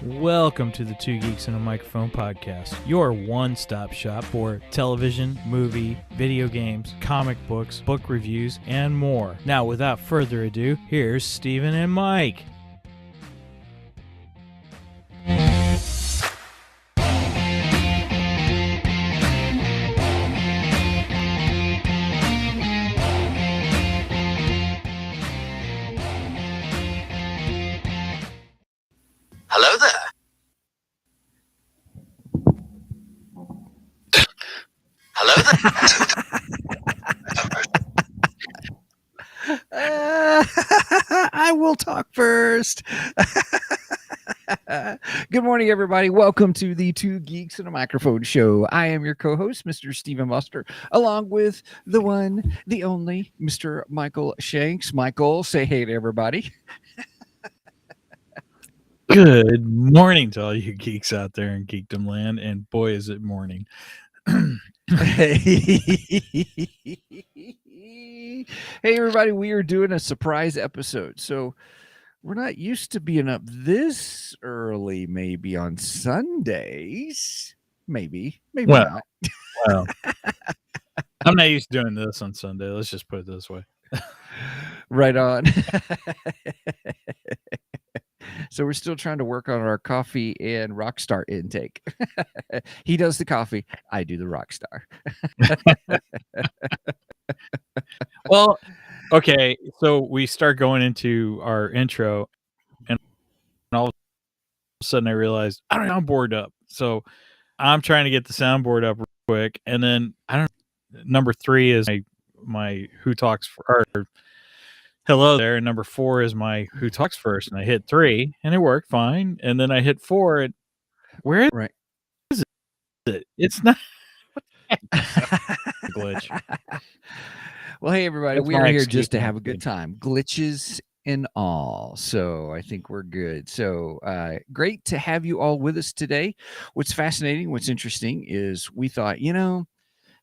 Welcome to the Two Geeks and a Microphone podcast, your one-stop shop for television, movie, video games, comic books, book reviews, and more. Now, without further ado, here's Steven and Mike. Hello there. Hello there. I will talk first. Good morning, everybody. Welcome to the Two Geeks and a Microphone show. I am your co-host, Mr. Stephen Buster, along with the one, the only, Mr. Michael Shanks. Michael, say hey to everybody. Good morning to all you geeks out there in geekdom land, and boy, is it morning. Hey, everybody, we are doing a surprise episode. So we're not used to being up this early, maybe on Sundays. Maybe Well, not. Well, I'm not used to doing this on Sunday. Let's just put it this way. Right on. So we're still trying to work on our coffee and Rockstar intake. He does the coffee. I do the Rockstar. Well, okay. So we start going into our intro, and all of a sudden I realized I don't know, I'm bored up. So I'm trying to get the soundboard up real quick. And then number 3 is my Who Talks or hello there, and number 4 is my Who Talks First, and I hit 3 and it worked fine, and then I hit 4 and where is it? It's not glitch. Well, hey everybody, That's we are my here excuse, just to have a man. good time, glitches and all. So I think we're good. So great to have you all with us today. What's fascinating, what's interesting is we thought,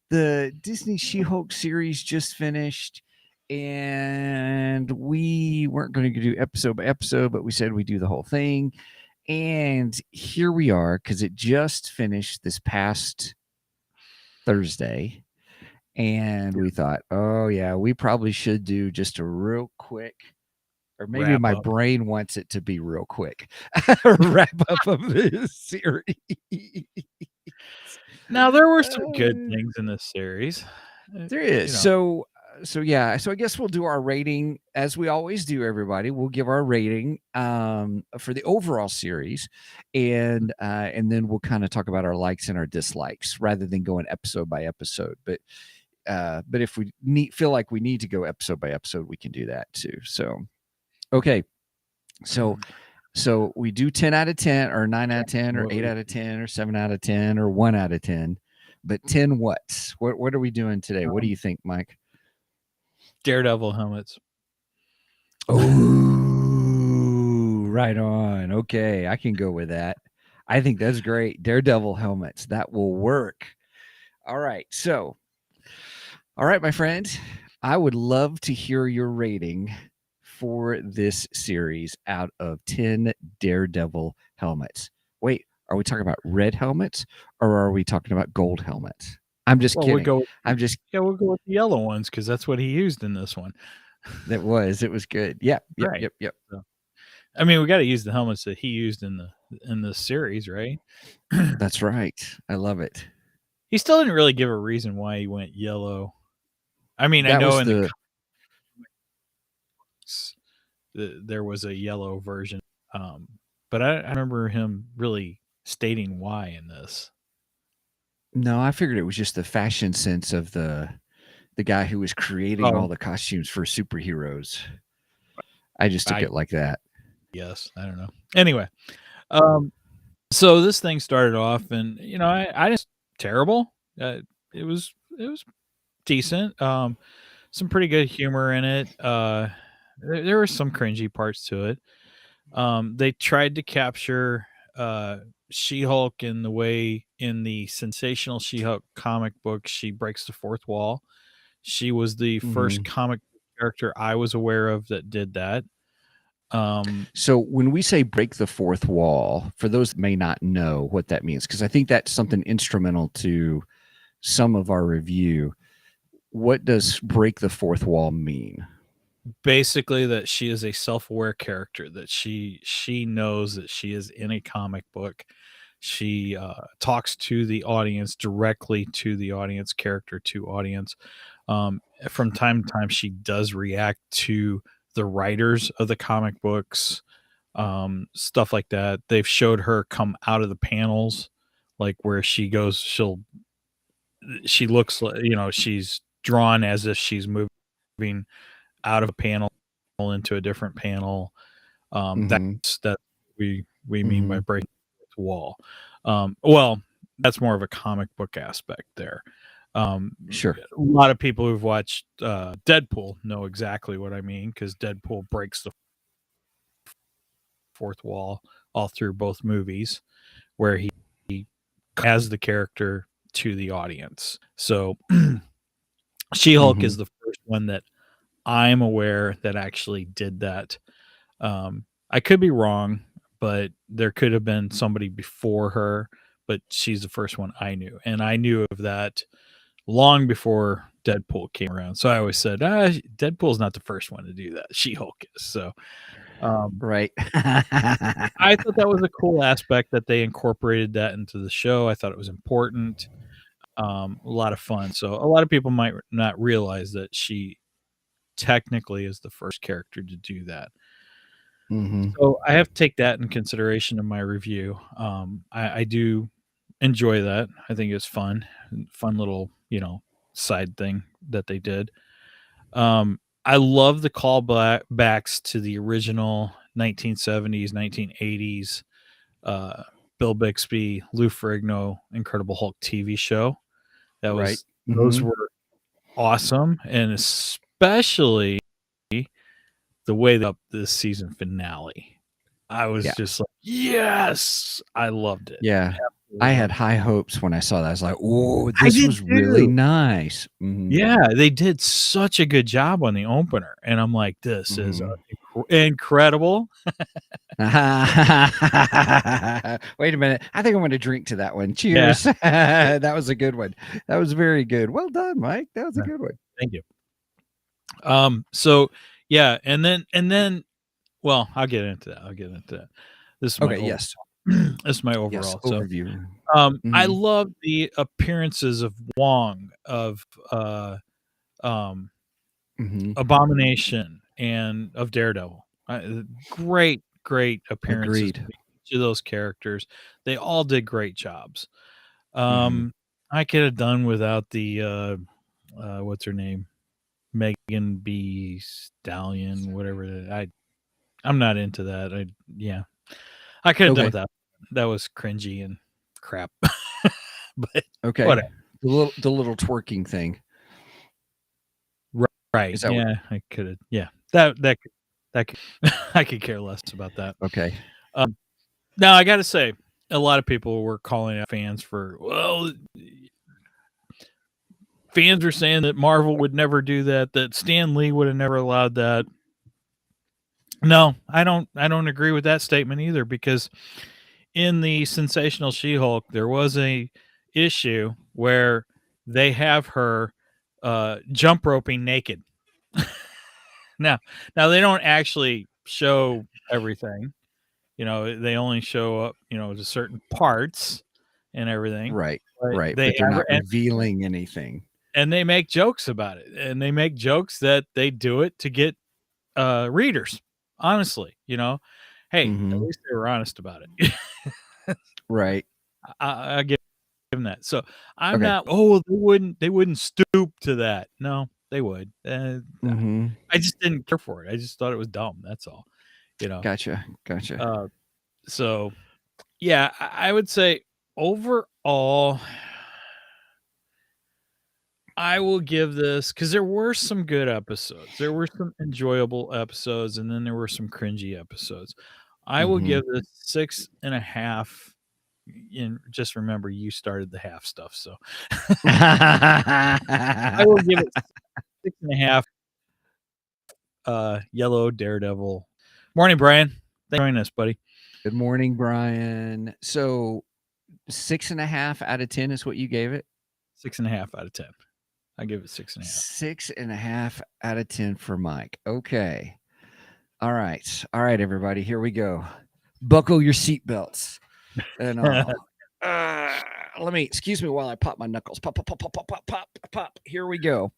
the Disney She-Hulk series just finished, and we weren't going to do episode by episode, but we said we'd do the whole thing. And here we are, because it just finished this past Thursday. And we thought, oh, yeah, we probably should do just a real quick, or maybe Wrap my up. brain wants it to be real quick, wrap up of this series. Now, there were some good things in this series. There is. So I guess we'll do our rating as we always do, everybody. We'll give our rating for the overall series, and then we'll kind of talk about our likes and our dislikes rather than going episode by episode. But if we feel like we need to go episode by episode, we can do that too. So okay. So we do 10 out of 10 or 9 out of 10 or 8 out of 10 or 7 out of 10 or 1 out of 10. But 10 what? What are we doing today? What do you think, Mike? Daredevil helmets. Oh, right on. Okay, I can go with that. I think that's great. Daredevil helmets. That will work. All right. So, all right, my friend, I would love to hear your rating for this series out of 10 Daredevil helmets. Wait, are we talking about red helmets or are we talking about gold helmets? I'm just kidding. We'll go I'm just we'll go with the yellow ones because that's what he used in this one. it was good. Yep. Right. Yep. So, I mean, we got to use the helmets that he used in the series, right? That's right. I love it. He still didn't really give a reason why he went yellow. I mean, I know in the comics there was a yellow version, but I remember him really stating why in this. No, I figured it was just the fashion sense of the guy who was creating all the costumes for superheroes. I just took it like that. Yes, I don't know. Anyway, so this thing started off, and I just terrible. It was decent. Some pretty good humor in it. There were some cringy parts to it. They tried to capture She-Hulk in the way in the Sensational She-Hulk comic book, she breaks the fourth wall. She was the first comic character I was aware of that did that. So when we say break the fourth wall, for those that may not know what that means, because I think that's something instrumental to some of our review. What does break the fourth wall mean? Basically, that she is a self-aware character, that she knows that she is in a comic book. She talks to the audience, directly to the audience, character to audience. From time to time, she does react to the writers of the comic books, stuff like that. They've showed her come out of the panels, like where she goes, she looks like, she's drawn as if she's moving out of a panel into a different panel. That's that we mean by breaking the wall. Well, that's more of a comic book aspect there. Sure. A lot of people who've watched Deadpool know exactly what I mean, because Deadpool breaks the fourth wall all through both movies, where he has the character to the audience. So She-Hulk is the first one that I'm aware that actually did that. I could be wrong, but there could have been somebody before her, but she's the first one I knew. And I knew of that long before Deadpool came around. So I always said, Deadpool's not the first one to do that. She-Hulk is. So right. I thought that was a cool aspect that they incorporated that into the show. I thought it was important. A lot of fun. So a lot of people might not realize that she technically is the first character to do that. So I have to take that in consideration in my review. I do enjoy that. I think it's fun little, side thing that they did. I love the callbacks to the original 1970s, 1980s Bill Bixby, Lou Ferrigno, Incredible Hulk TV show. That was those were awesome, and especially the way they up this season finale. I was just like, yes, I loved it. Yeah. Absolutely I loved had it. high hopes when I saw that. I was like, "Oh, I this did was really too. nice." Yeah, they did such a good job on the opener, and I'm like, this is incredible. Wait a minute. I think I'm going to drink to that one. Yeah. Cheers. That was a good one. That was very good. Well done, Mike. That was a good one. Thank you. So yeah, and then well, I'll get into that. This is my Okay, yes. this is my overall. Yes, So overview. I love the appearances of Wong, of Abomination, and of Daredevil. Great appearances Agreed. from each of those characters. They all did great jobs. I could have done without the what's her name? Megan B. Stallion, whatever. I'm not into that. I could have done without. That was cringy and crap. But whatever. The little twerking thing. Right. Is that yeah, I could have. Yeah. That could, I could care less about that. Okay. Now I got to say, a lot of people were calling out fans for, well, fans are saying that Marvel would never do that Stan Lee would have never allowed that. No, I don't agree with that statement either, because in the Sensational She-Hulk, there was a issue where they have her jump roping naked. Now they don't actually show everything. They only show up, to certain parts and everything. Right. But Right. But they're not revealing anything. And they make jokes about it. And they make jokes that they do it to get readers. Honestly, hey, at least they were honest about it. Right. I give them that. So I'm not. Oh, they wouldn't stoop to that. No, they would. I just didn't care for it. I just thought it was dumb. That's all. Gotcha. So, yeah, I would say overall, I will give this, because there were some good episodes. There were some enjoyable episodes, and then there were some cringy episodes. I will give this 6.5 just remember you started the half stuff. So I will give it 6.5. Yellow Daredevil. Morning, Brian. Thanks for joining us, buddy. Good morning, Brian. So 6.5 out of 10 is what you gave it? 6.5 out of 10. I give it 6.5. 6.5 out of 10 for Mike. Okay. All right, everybody. Here we go. Buckle your seatbelts. And excuse me while I pop my knuckles. Pop, pop, pop, pop, pop, pop, pop, pop. Here we go.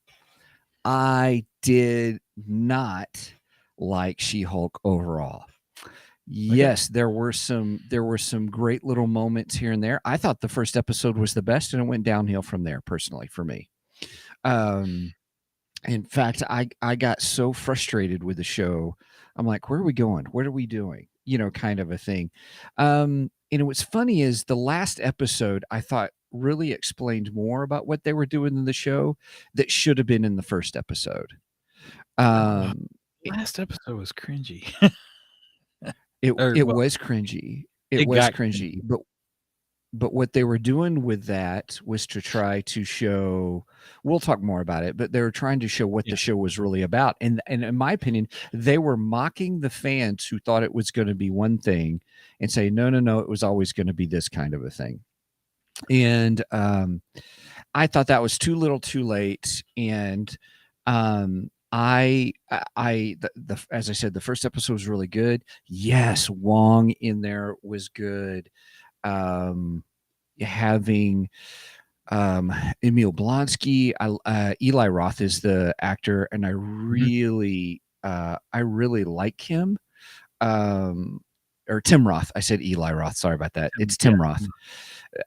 I did not like She-Hulk overall. Yes, there were some great little moments here and there. I thought the first episode was the best, and it went downhill from there, personally, for me. In fact, I got so frustrated with the show. I'm like, where are we going? What are we doing? Kind of a thing. And what's funny is the last episode I thought really explained more about what they were doing in the show that should have been in the first episode. Last episode was cringy. It was cringy. It was cringy. But what they were doing with that was to try to show, we'll talk more about it, but they were trying to show what the show was really about. And in my opinion, they were mocking the fans who thought it was going to be one thing and say, no, it was always going to be this kind of a thing. And I thought that was too little too late. And as I said, the first episode was really good. Yes, Wong in there was good. Having Emil Blonsky, Eli Roth is the actor, and I really like him. Or Tim Roth. I said Eli Roth. Sorry about that. It's Tim Roth.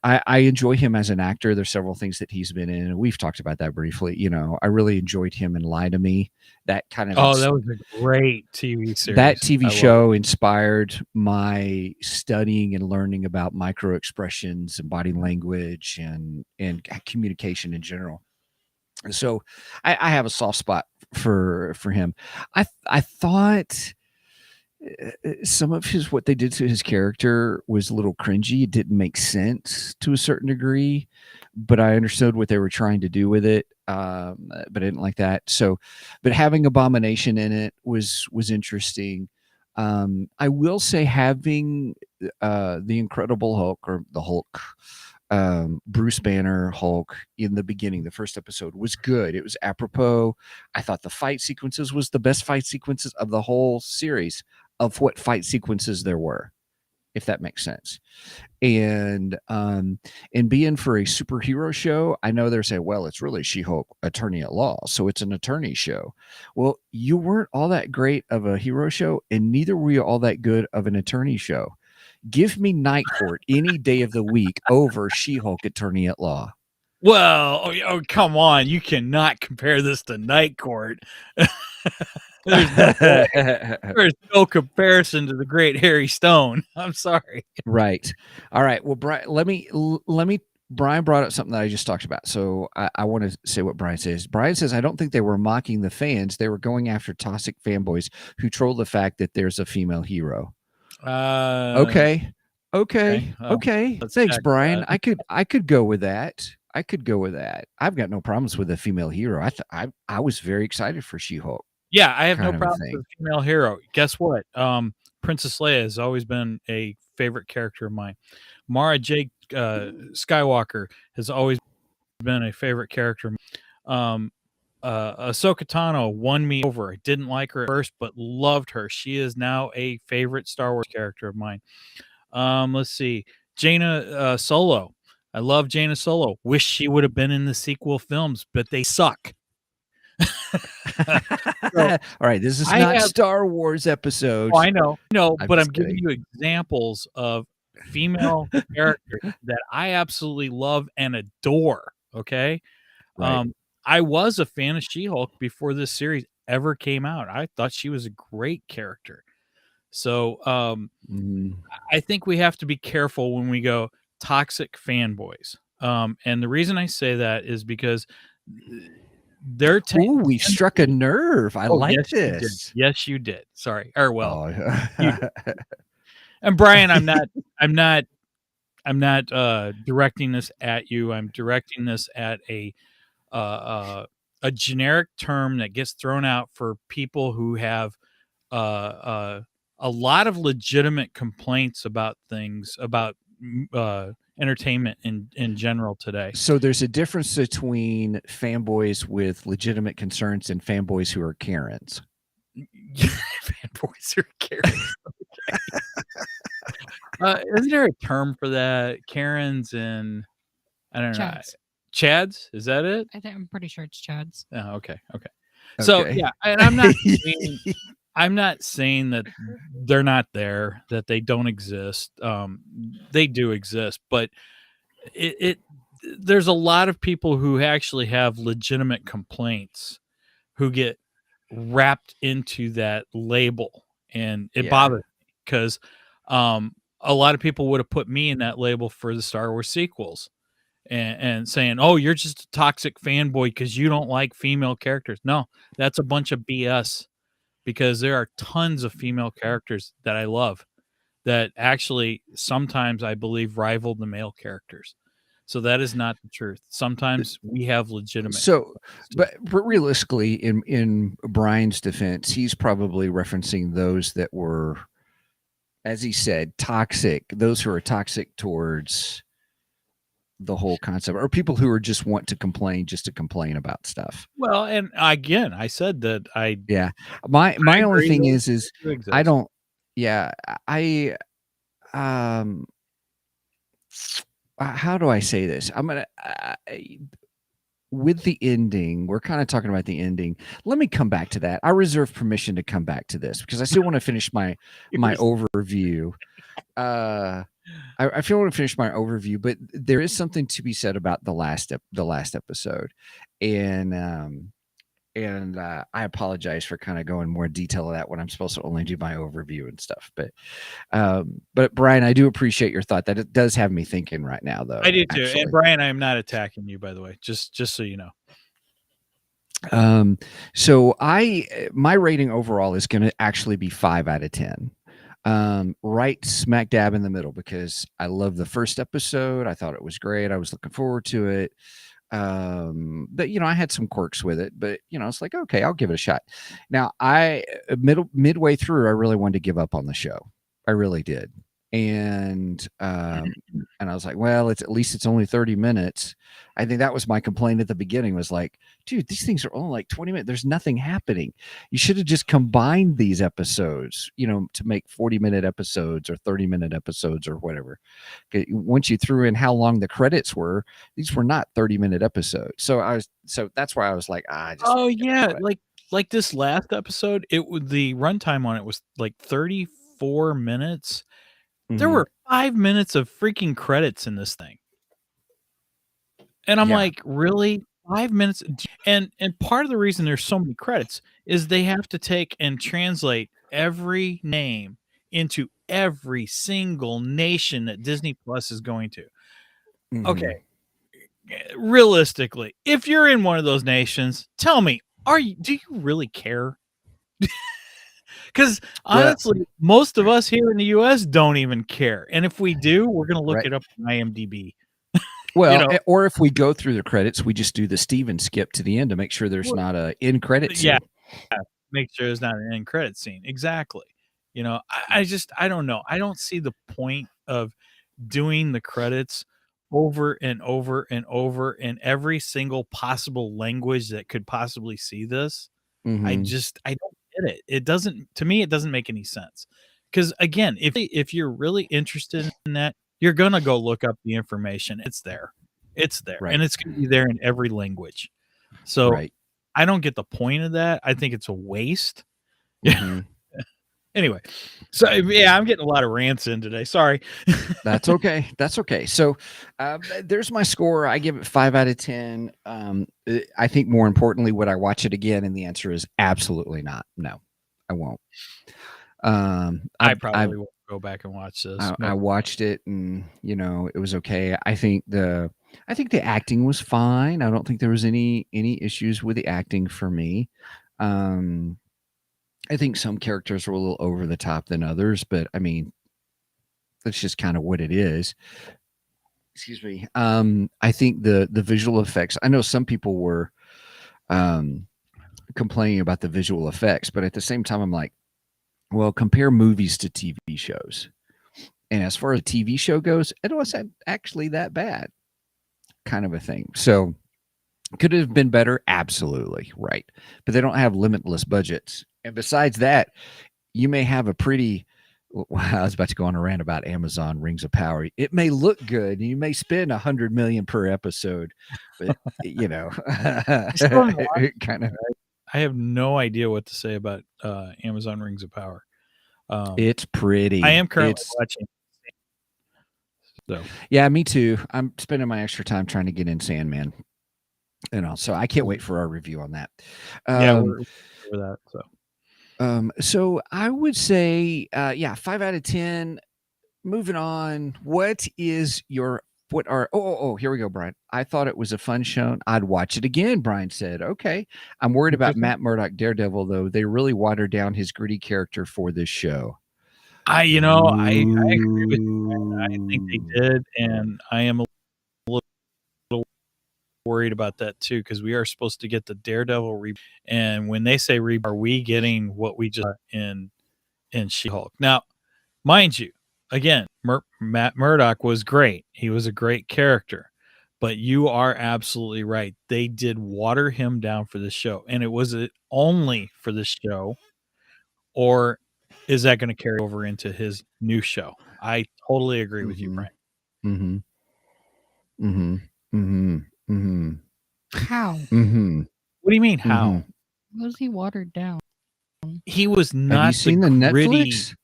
I enjoy him as an actor. There's several things that he's been in, and we've talked about that briefly. I really enjoyed him in Lie to Me. That kind of that was a great TV series. That TV show inspired my studying and learning about micro expressions and body language and communication in general. So I have a soft spot for him. I thought some of what they did to his character was a little cringy. It didn't make sense to a certain degree, but I understood what they were trying to do with it. But I didn't like that. So, but having Abomination in it was interesting. I will say having the Incredible Hulk or the Hulk, Bruce Banner Hulk in the beginning, the first episode was good. It was apropos. I thought the fight sequences was the best fight sequences of the whole series of what fight sequences there were, if that makes sense. And being for a superhero show, I know they're saying, well, it's really She-Hulk Attorney at Law, so it's an attorney show. Well, you weren't all that great of a hero show, and neither were you all that good of an attorney show. Give me Night Court any day of the week over She-Hulk Attorney at Law. Well, come on. You cannot compare this to Night Court. There's no comparison to the great Harry Stone. I'm sorry. Right. All right. Well, Brian, let me. Brian brought up something that I just talked about, so I want to say what Brian says. Brian says, I don't think they were mocking the fans. They were going after toxic fanboys who troll the fact that there's a female hero. Okay. Well, thanks, Brian. I could go with that. I've got no problems with a female hero. I was very excited for She-Hulk. Yeah, I have no problems with a female hero. Guess what? Princess Leia has always been a favorite character of mine. Mara Jade Skywalker has always been a favorite character. Ahsoka Tano won me over. I didn't like her at first, but loved her. She is now a favorite Star Wars character of mine. Let's see. Jaina Solo. I love Jaina Solo. Wish she would have been in the sequel films, but they suck. All right, this is not Star Wars episodes. Oh, I know, but I'm giving you examples of female characters that I absolutely love and adore. Okay, right. I was a fan of She-Hulk before this series ever came out. I thought she was a great character. So I think we have to be careful when we go toxic fanboys. And the reason I say that is because they're we struck a nerve. I like this. Yes, you did. Sorry. Or well, and Brian, I'm not directing this at you. I'm directing this at a generic term that gets thrown out for people who have uh, uh, a lot of legitimate complaints about things about entertainment in general today. So there's a difference between fanboys with legitimate concerns and fanboys who are Karens. Fanboys are Karens. Isn't there a term for that? Karens and I don't know. Chads. Chads? Is that it? I'm pretty sure it's Chads. Oh, okay. So Okay. yeah, and I'm not saying that they're not there, that they don't exist. They do exist, but there's a lot of people who actually have legitimate complaints who get wrapped into that label, and it bothers me because a lot of people would have put me in that label for the Star Wars sequels and saying, "Oh, you're just a toxic fanboy because you don't like female characters." No, that's a bunch of BS, because there are tons of female characters that I love that actually sometimes I believe rival the male characters. So that is not the truth. Sometimes we have legitimate. So, but realistically, in Brian's defense, he's probably referencing those that were, as he said, toxic. Those who are toxic towards the whole concept, or people who are just want to complain just to complain about stuff. Well, and again, I said that my only thing is I don't. How do I say this? I'm gonna with the ending. We're kind of talking about the ending. Let me come back to that. I reserve permission to come back to this because I still want to finish my overview. I feel I want to finish my overview, but there is something to be said about the last episode, and I apologize for kind of going more detail of that when I'm supposed to only do my overview and stuff. But Brian, I do appreciate your thought. That it does have me thinking right now, though. I do too. Actually. And Brian, I am not attacking you, by the way, just so you know. So my rating overall is going to actually be 5 out of 10. Right smack dab in the middle, because I love the first episode. I thought it was great. I was looking forward to it. But I had some quirks with it, but it's like, okay, I'll give it a shot. Now midway through, I really wanted to give up on the show. I really did. And I was like, well, at least it's only 30 minutes. I think that was my complaint at the beginning, was like, dude, these things are only like 20 minutes. There's nothing happening. You should have just combined these episodes, to make 40-minute episodes or 30-minute episodes or whatever. Once you threw in how long the credits were, these were not 30-minute episodes. So that's why I was like, like this last episode, the runtime on it was like 34 minutes. There were 5 minutes of freaking credits in this thing. And I'm like, really? 5 minutes? And part of the reason there's so many credits is they have to take and translate every name into every single nation that Disney Plus is going to. Okay. Realistically, if you're in one of those nations, tell me, do you really care? Because honestly, most of us here in the U.S. don't even care. And if we do, we're going to look it up on IMDb. Well, or if we go through the credits, we just do the Steven skip to the end to make sure there's not a end credit scene. Yeah, make sure there's not an end credit scene. Exactly. I don't know. I don't see the point of doing the credits over and over and over in every single possible language that could possibly see this. I don't get it. It doesn't make any sense. Because again, if you're really interested in that, you're gonna go look up the information. It's there, and it's gonna be there in every language. So I don't get the point of that. I think it's a waste. Anyway, so yeah, I'm getting a lot of rants in today. Sorry. That's okay. So there's my score. I give it 5 out of 10. I think more importantly, would I watch it again? And the answer is absolutely not. No, I won't. I probably won't go back and watch this. I watched it, and it was okay. I think the acting was fine. I don't think there was any issues with the acting for me. I think some characters were a little over the top than others, but I mean, that's just kind of what it is. excuse me. I think the visual effects. I know some people were complaining about the visual effects, but at the same time, I'm like, well, compare movies to TV shows. And as far as a TV show goes, it wasn't actually that bad, kind of a thing. So could it have been better? Absolutely, right. But they don't have limitless budgets. And besides that, you may have a pretty. Well, I was about to go on a rant about Amazon Rings of Power. It may look good, and you may spend $100 million per episode, but you know, I still haven't watched kind of. I have no idea what to say about Amazon Rings of Power. It's pretty. I am currently It's watching. So yeah, me too. I'm spending my extra time trying to get in Sandman. You know, so I can't wait for our review on that. yeah, we're over that. So I would say, 5 out of 10. Moving on. What are here we go, Brian. I thought it was a fun show. I'd watch it again, Brian said. Okay. I'm worried about Matt Murdock Daredevil, though. They really watered down his gritty character for this show. I agree with you. I think they did, and I am a little worried about that too, because we are supposed to get the Daredevil reboot. And when they say reboot, are we getting what we just in She-Hulk? Now, mind you, again, Matt Murdock was great. He was a great character. But you are absolutely right. They did water him down for this show. And it was only for this show, or is that going to carry over into his new show? I totally agree with you, Brian. Mm-hmm. Mm-hmm. Mm-hmm. Mm-hmm. How? Mm-hmm. What do you mean, how? Mm-hmm. Was he watered down? He was not. Have you seen the gritty... Netflix?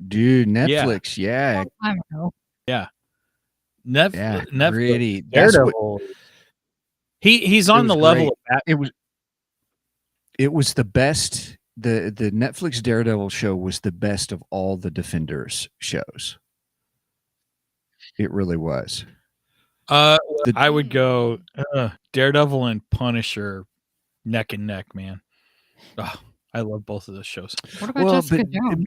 Dude, Netflix, yeah. I don't know. Yeah. Netflix. Gritty. Daredevil. He's on the level of that. It was the best. The Netflix Daredevil show was the best of all the Defenders shows. It really was. I would go Daredevil and Punisher neck and neck, man. Oh, I love both of those shows. What about Jessica Jones?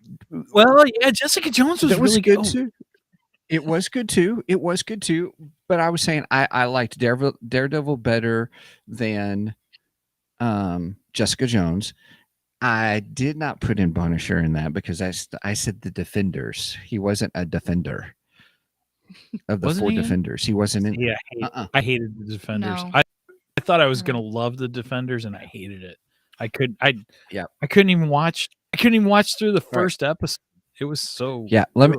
Well, yeah, Jessica Jones was really good too. It was good too. But I was saying I liked Daredevil better than Jessica Jones. I did not put in Punisher in that because I said the Defenders. He wasn't a defender of the four Defenders. He wasn't in. Yeah, I hated the Defenders. No. I thought I was gonna love the Defenders, and I hated it. I couldn't even watch. I couldn't even watch through the first episode. It was so. Yeah, let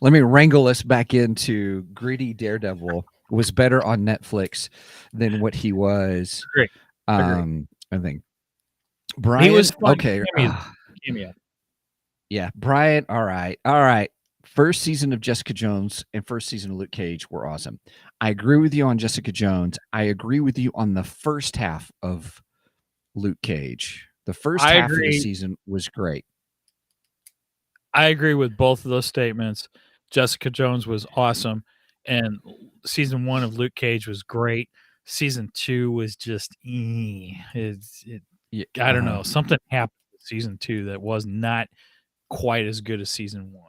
me wrangle us back into gritty Daredevil was better on Netflix than what he was. Great. I think Brian. He was fun. Okay. Cameo. Yeah, Brian. All right. First season of Jessica Jones and first season of Luke Cage were awesome. I agree with you on Jessica Jones. I agree with you on the first half of Luke Cage. The first half of the season was great. I agree with both of those statements. Jessica Jones was awesome, and season 1 of Luke Cage was great. Season 2 was just I don't know. Something happened with season 2 that was not quite as good as season 1.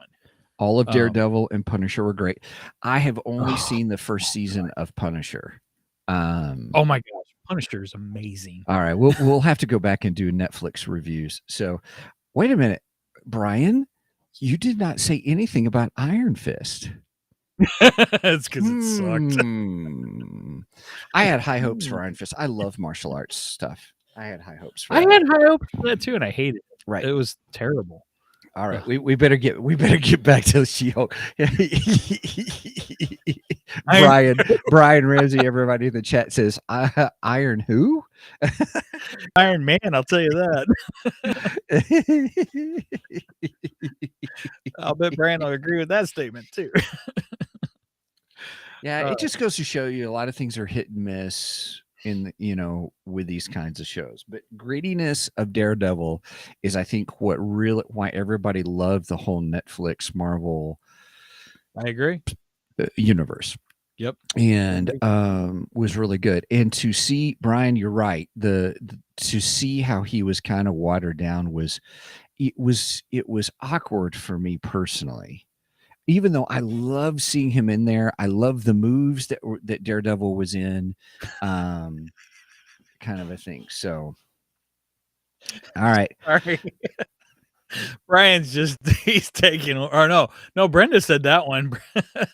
All of Daredevil and Punisher were great. I have only seen the first season of Punisher. Oh my gosh, Punisher is amazing. All right, we'll have to go back and do Netflix reviews. So, wait a minute, Brian, you did not say anything about Iron Fist. It's because it sucked. I had high hopes for Iron Fist. I love martial arts stuff. I had high hopes for I had high hopes for that too, and I hated it. Right, it was terrible. All right, we better get back to She-Hulk. Brian Ramsey, everybody in the chat says Iron who? Iron Man, I'll tell you that. I'll bet Brian will agree with that statement too. Yeah, it just goes to show you a lot of things are hit and miss with these kinds of shows. But grittiness of Daredevil is, I think, why everybody loved the whole Netflix Marvel. I agree. Universe. Yep. And was really good. And to see, Brian, you're right. To see how he was kind of watered down was awkward for me personally. even though I love seeing him in there, I love the moves that Daredevil was in, kind of a thing. So, all right. Sorry. Brian's he's taking, or no, Brenda said that one.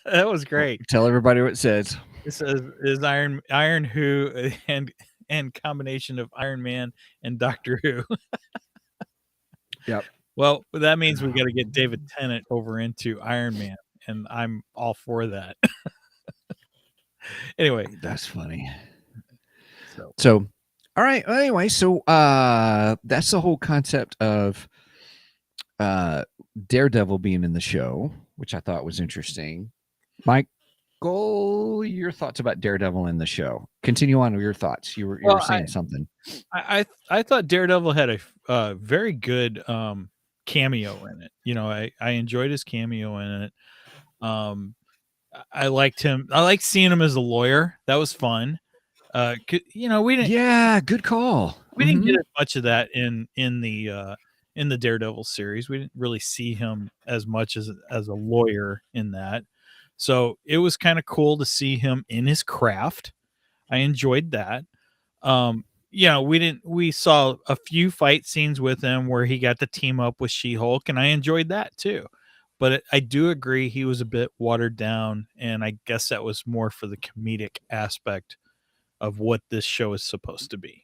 That was great. Tell everybody what it says. It says, is Iron Who and combination of Iron Man and Doctor Who. Yep. Well, that means we got to get David Tennant over into Iron Man, and I'm all for that. Anyway, that's funny. So, all right. Anyway, so that's the whole concept of Daredevil being in the show, which I thought was interesting. Michael, your thoughts about Daredevil in the show? Continue on with your thoughts. You were saying something. I thought Daredevil had a very good cameo in it. You know, I enjoyed his cameo in it. I liked him. I liked seeing him as a lawyer. That was fun. You know, we didn't. Yeah, good call. We didn't get as much of that in the Daredevil series. We didn't really see him as much as a lawyer in that. So it was kind of cool to see him in his craft. I enjoyed that. You know, we saw a few fight scenes with him where he got to team up with She-Hulk, and I enjoyed that too. But I do agree he was a bit watered down, and I guess that was more for the comedic aspect of what this show is supposed to be.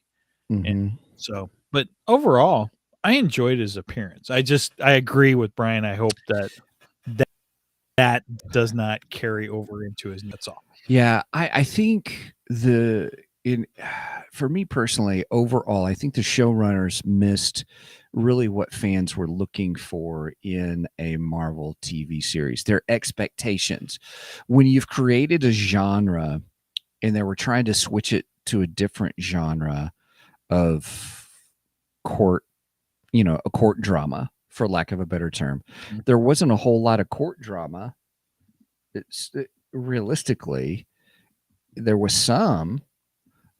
And so, but overall, I enjoyed his appearance. I agree with Brian. I hope that does not carry over into his. That's all. Yeah, I think for me personally, overall, I think the showrunners missed really what fans were looking for in a Marvel TV series. Their expectations. When you've created a genre and they were trying to switch it to a different genre of court, you know, a court drama, for lack of a better term, there wasn't a whole lot of court drama. Realistically, there was some,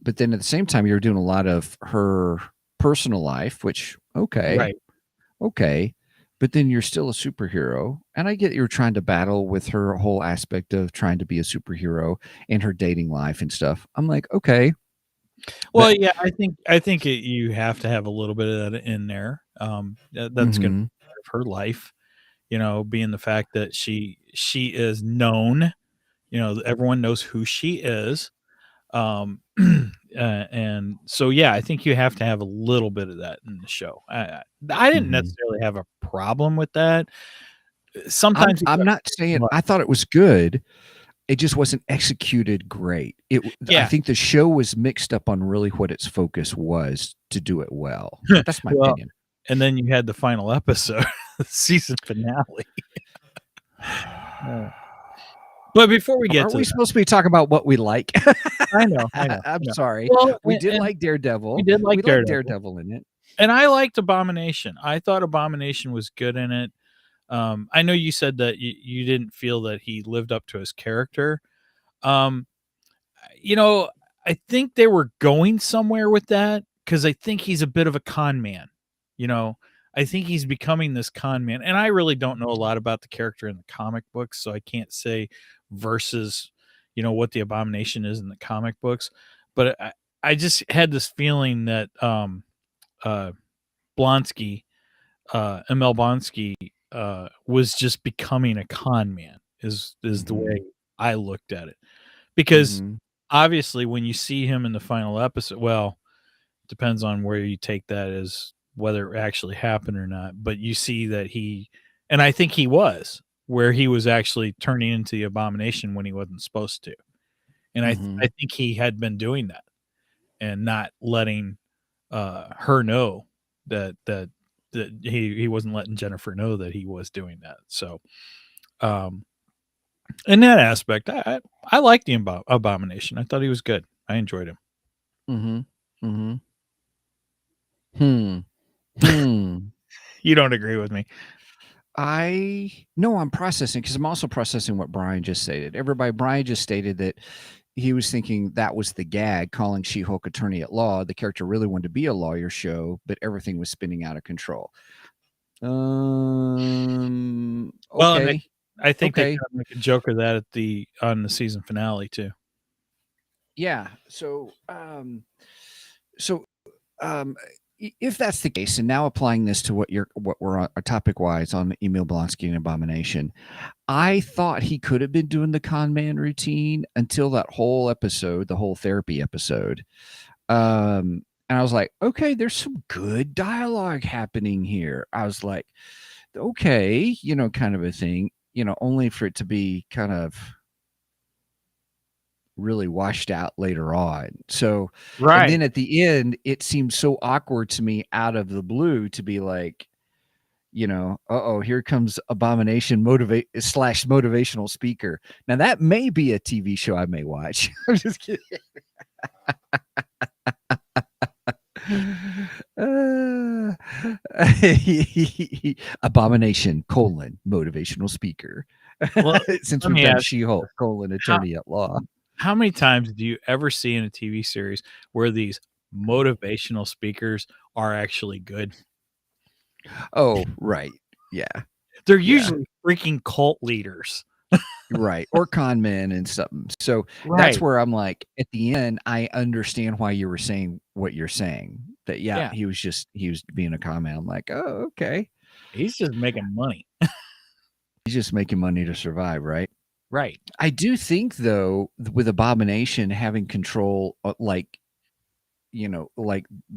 but then at the same time, you're doing a lot of her personal life, which okay, but then you're still a superhero, and I get you're trying to battle with her whole aspect of trying to be a superhero and her dating life and stuff. I'm like, okay. Well, yeah, I think you have to have a little bit of that in there. That's going to be part of her life, you know, being the fact that she is known, you know, everyone knows who she is. And so, yeah, I think you have to have a little bit of that in the show. I didn't necessarily have a problem with that. Sometimes I'm not saying I thought it was good. It just wasn't executed great. I think the show was mixed up on really what its focus was to do it well. That's my opinion. And then you had the final episode, the season finale. But before we get Aren't we supposed to be talking about what we like? I know. I'm sorry. Well, we did like Daredevil. We did like Daredevil in it. And I liked Abomination. I thought Abomination was good in it. I know you said that you didn't feel that he lived up to his character. You know, I think they were going somewhere with that because I think he's a bit of a con man. You know, I think he's becoming this con man. And I really don't know a lot about the character in the comic books, so I can't say versus, you know, what the Abomination is in the comic books. But I just had this feeling that Blonsky, ML Blonsky, was just becoming a con man is the way I looked at it. Because obviously when you see him in the final episode, well, it depends on where you take that as whether it actually happened or not, but you see that and I think he was, where he was actually turning into the Abomination when he wasn't supposed to. And I think he had been doing that and not letting her know that he wasn't letting Jennifer know that he was doing that. So, in that aspect, I liked the Abomination. I thought he was good. I enjoyed him. You don't agree with me? No, I'm processing because I'm also processing what Brian just stated. Brian just stated that he was thinking that was the gag, calling She-Hulk attorney at law. The character really wanted to be a lawyer show, but everything was spinning out of control. Okay. Well, I think they Okay. kind of make a joke of that on the season finale too. Yeah. If that's the case, and now applying this to what we're on topic wise on Emil Blonsky and Abomination, I thought he could have been doing the con man routine until that whole episode, the whole therapy episode. And I was like, okay, there's some good dialogue happening here. I was like, okay, kind of a thing, only for it to be kind of really washed out later on. So, and then at the end, it seemed so awkward to me out of the blue to be like, here comes Abomination motivational speaker. Now that may be a TV show I may watch. I'm just kidding. Abomination : motivational speaker. Well, Since we've done She-Hulk : attorney at law. How many times do you ever see in a TV series where these motivational speakers are actually good? Oh, right. Yeah. They're usually freaking cult leaders. Right. Or con men and something. So that's where I'm like, at the end, I understand why you were saying what you're saying. That, he was being a con man. I'm like, oh, okay. He's just making money. He's just making money to survive, right? Right. I do think, though, with Abomination having control, like the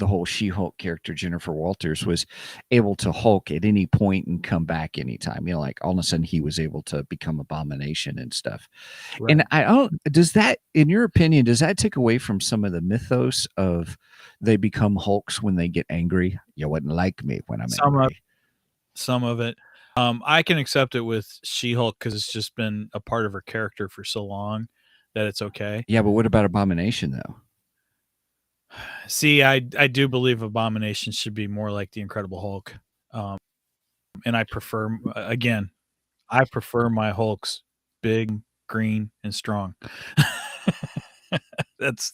whole She-Hulk character, Jennifer Walters, was able to Hulk at any point and come back anytime. Like all of a sudden he was able to become Abomination and stuff. Right. And does that, in your opinion, does that take away from some of the mythos of they become Hulks when they get angry? You wouldn't like me when I'm angry. Some of it. I can accept it with She-Hulk because it's just been a part of her character for so long that it's okay. Yeah, but what about Abomination, though? See, I do believe Abomination should be more like the Incredible Hulk. And I prefer my Hulks big, green, and strong. That's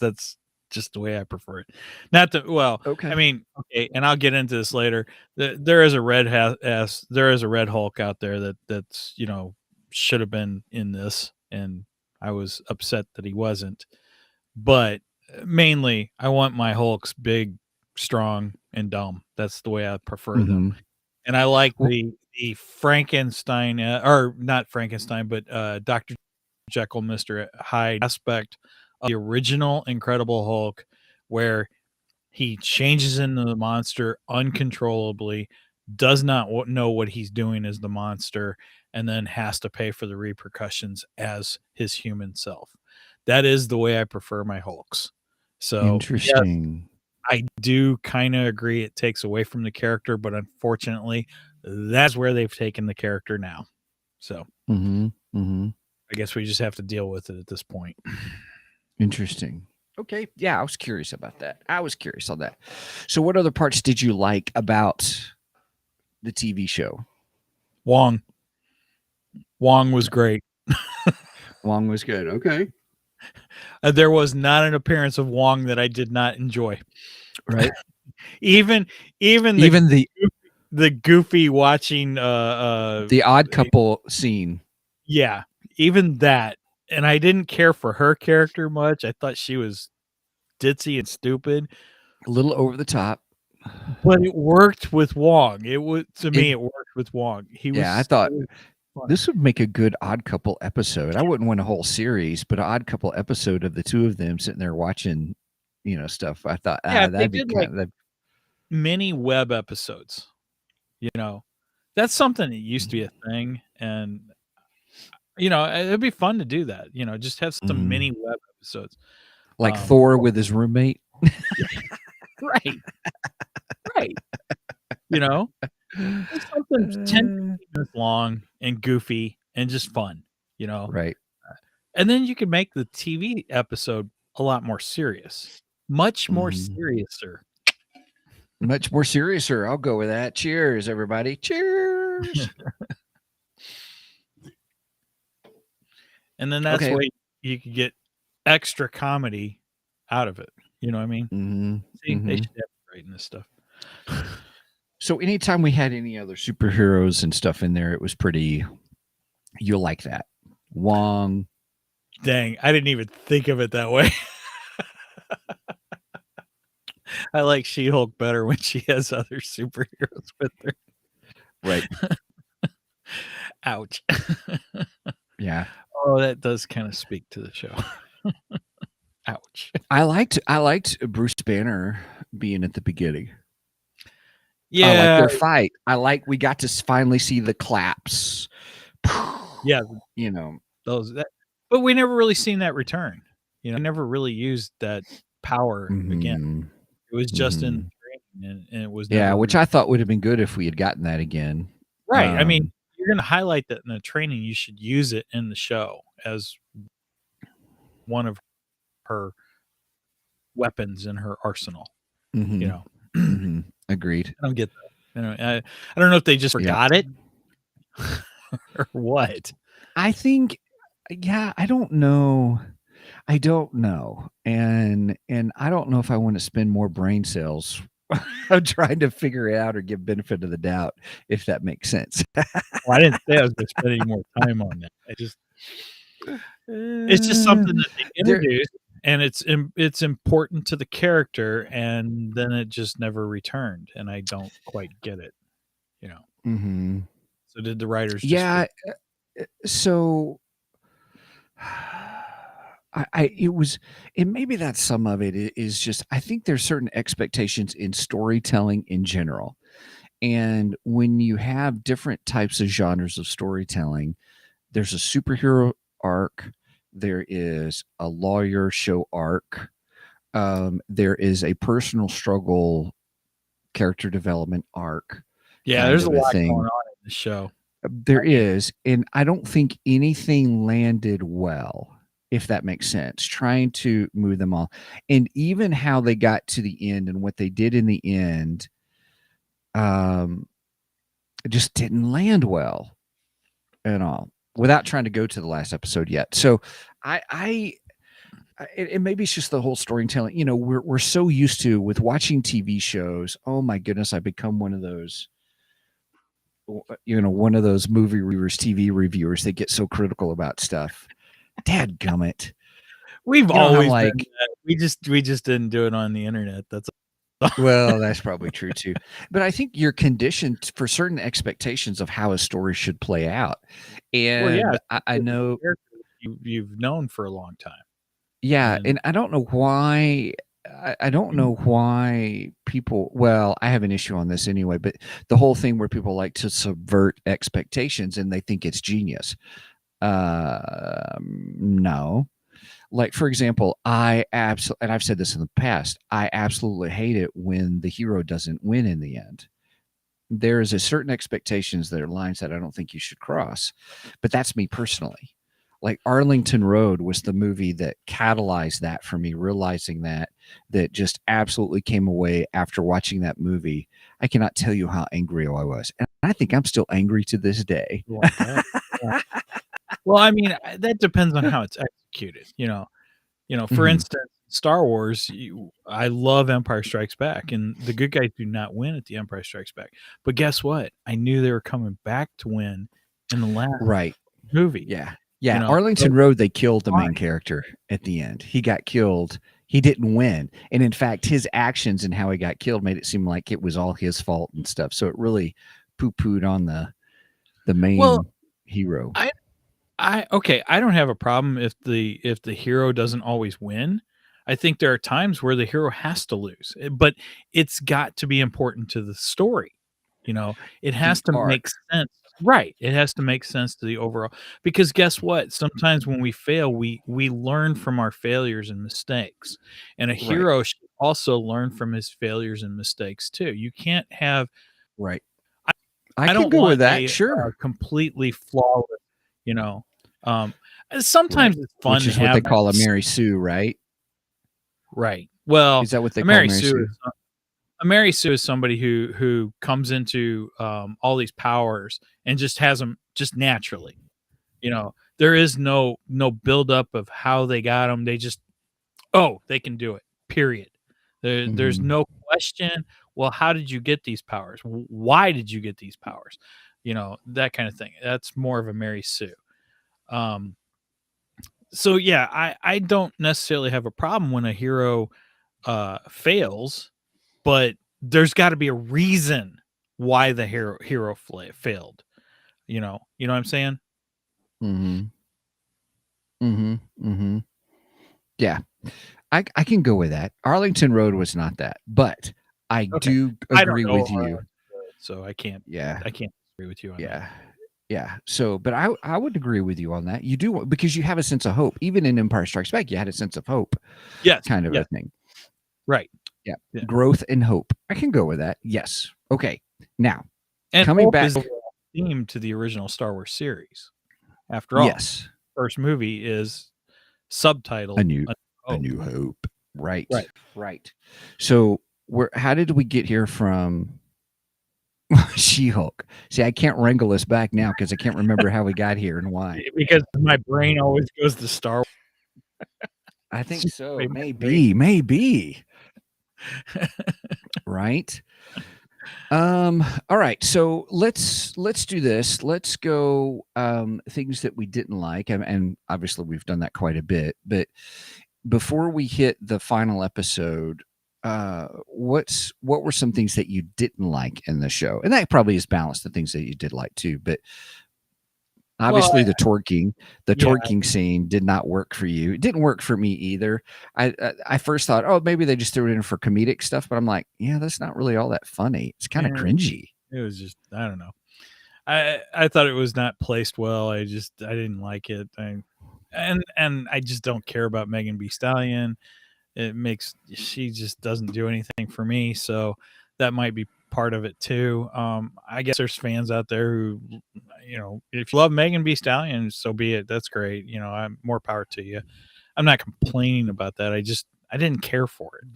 just the way I prefer it. Not the okay. I mean, okay, and I'll get into this later. There is a red Hulk out there that's should have been in this, and I was upset that he wasn't. But mainly, I want my Hulks big, strong, and dumb. That's the way I prefer them. And I like the Frankenstein, or not Frankenstein, but Dr. Jekyll, Mr. Hyde aspect of the original Incredible Hulk, where he changes into the monster uncontrollably, does not know what he's doing as the monster, and then has to pay for the repercussions as his human self. That is the way I prefer my Hulks. So interesting. Yes, I do kind of agree it takes away from the character, but unfortunately, that's where they've taken the character now. So I guess we just have to deal with it at this point. Interesting. Okay. Yeah, I was curious about that. I was curious on that. So what other parts did you like about the TV show? Wong was great. Wong was good. Okay. There was not an appearance of Wong that I did not enjoy. Right. even the goofy watching the Odd Couple scene. Yeah, even that. And I didn't care for her character much. I thought she was ditzy and stupid. A little over the top. But it worked with Wong. It worked with Wong. I thought this would make a good Odd Couple episode. I wouldn't want a whole series, but an Odd Couple episode of the two of them sitting there watching, stuff. I thought that'd be kind of mini web episodes. That's something that used to be a thing, and it'd be fun to do that. Just have some mini web episodes, like Thor with his roommate. Right. Something 10 minutes long and goofy and just fun. Right. And then you could make the TV episode a lot more serious, much more seriouser. Much more seriouser. I'll go with that. Cheers, everybody. Cheers. And then that's why you could get extra comedy out of it. You know what I mean? See, they should have writing this stuff. So anytime we had any other superheroes and stuff in there, it was pretty You'll like that. Wong. Dang, I didn't even think of it that way. I like She-Hulk better when she has other superheroes with her. Right. Ouch. Yeah. Oh, that does kind of speak to the show. Ouch. I liked Bruce Banner being at the beginning. Yeah. I like their fight. We got to finally see the claps. Yeah. You know. But we never really seen that return. You know, never really used that power again. It was just in training, and it was never which I thought would have been good if we had gotten that again. Right. I mean, you're going to highlight that in the training. You should use it in the show as one of her weapons in her arsenal. You know, Agreed. I don't get that. You know, I don't know if they just forgot it or what. I think, yeah, I don't know. And I don't know if I want to spend more brain cells trying to figure it out or give benefit of the doubt, if that makes sense. Well, I didn't say I was going to spend any more time on that. It's just something that they introduced, and it's important to the character, and then it just never returned, and I don't quite get it. You know. So did the writers? Just so. Maybe that's some of it is just, I think there's certain expectations in storytelling in general. And when you have different types of genres of storytelling, there's a superhero arc, there is a lawyer show arc, there is a personal struggle character development arc. Yeah, there's a lot going on in the show. There is, and I don't think anything landed well, if that makes sense, trying to move them all. And even how they got to the end and what they did in the end, it just didn't land well at all, without trying to go to the last episode yet. So maybe it's just the whole storytelling. You know, we're so used to with watching TV shows. Oh my goodness, I've become one of those, you know, one of those movie reviewers, TV reviewers that get so critical about stuff. Dadgummit. We've always like we just didn't do it on the internet. That's well, that's probably true too. But I think you're conditioned for certain expectations of how a story should play out. And I know you've known for a long time. Yeah, and I don't know why. I don't know why people. Well, I have an issue on this anyway. But the whole thing where people like to subvert expectations and they think it's genius. No. Like, for example, and I've said this in the past, I absolutely hate it when the hero doesn't win in the end. There is a certain expectations that are lines that I don't think you should cross, but that's me personally. Like Arlington Road was the movie that catalyzed that for me, realizing that just absolutely came away after watching that movie. I cannot tell you how angry I was. And I think I'm still angry to this day. Well, I mean, that depends on how it's executed. You know, for instance, Star Wars, I love Empire Strikes Back, and the good guys do not win at the Empire Strikes Back. But guess what? I knew they were coming back to win in the last movie. Yeah. You know, Arlington Road, they killed the main character at the end. He got killed. He didn't win. And in fact, his actions and how he got killed made it seem like it was all his fault and stuff. So it really poo-pooed on the main hero. I don't have a problem if the hero doesn't always win. I think there are times where the hero has to lose, but it's got to be important to the story. You know, it has to make sense. Right. It has to make sense to the overall, because guess what? Sometimes when we fail, we learn from our failures and mistakes, and a hero should also learn from his failures and mistakes too. You can't have I don't go want with that. Sure. Completely flawless, you know. Sometimes it's fun, which is what they call a Mary Sue, right? Right. Well, is that what they call Mary Sue? A Mary Sue is somebody who comes into all these powers and just has them just naturally. You know, there is no buildup of how they got them. They just, they can do it. Period. There's no question. Well, how did you get these powers? Why did you get these powers? that kind of thing. That's more of a Mary Sue. So yeah, I don't necessarily have a problem when a hero fails, but there's got to be a reason why the hero failed. You know what I'm saying? Yeah, I can go with that. Arlington Road was not that, but I do I don't agree know with you. Arlington Road, so I can't agree with you on that. Yeah. So, but I would agree with you on that. You do, because you have a sense of hope. Even in Empire Strikes Back, you had a sense of hope. Yes. Kind of a thing. Right. Yeah. Growth and hope. I can go with that. Yes. Okay. Now, and coming hope back, is a theme to the original Star Wars series. After all, yes, first movie is subtitled A New Hope. Right. So, how did we get here from She-Hulk? See, I can't wrangle us back now because I can't remember how we got here and why. Because my brain always goes to Star Wars. I think so. Maybe. Right. All right. So let's do this. Let's go things that we didn't like, and obviously we've done that quite a bit. But before we hit the final episode, what were some things that you didn't like in the show? And that probably is balanced the things that you did like too. But obviously, the twerking scene did not work for you. It didn't work for me either. I first thought, oh, maybe they just threw it in for comedic stuff, but I'm like, yeah, that's not really all that funny. It's kind of cringy. It was just, I don't know. I thought it was not placed well. I didn't like it. And I just don't care about Megan B. Stallion. She just doesn't do anything for me. So that might be part of it too. I guess there's fans out there who, if you love Megan B. Stallion, so be it. That's great. I'm more power to you. I'm not complaining about that. I didn't care for it.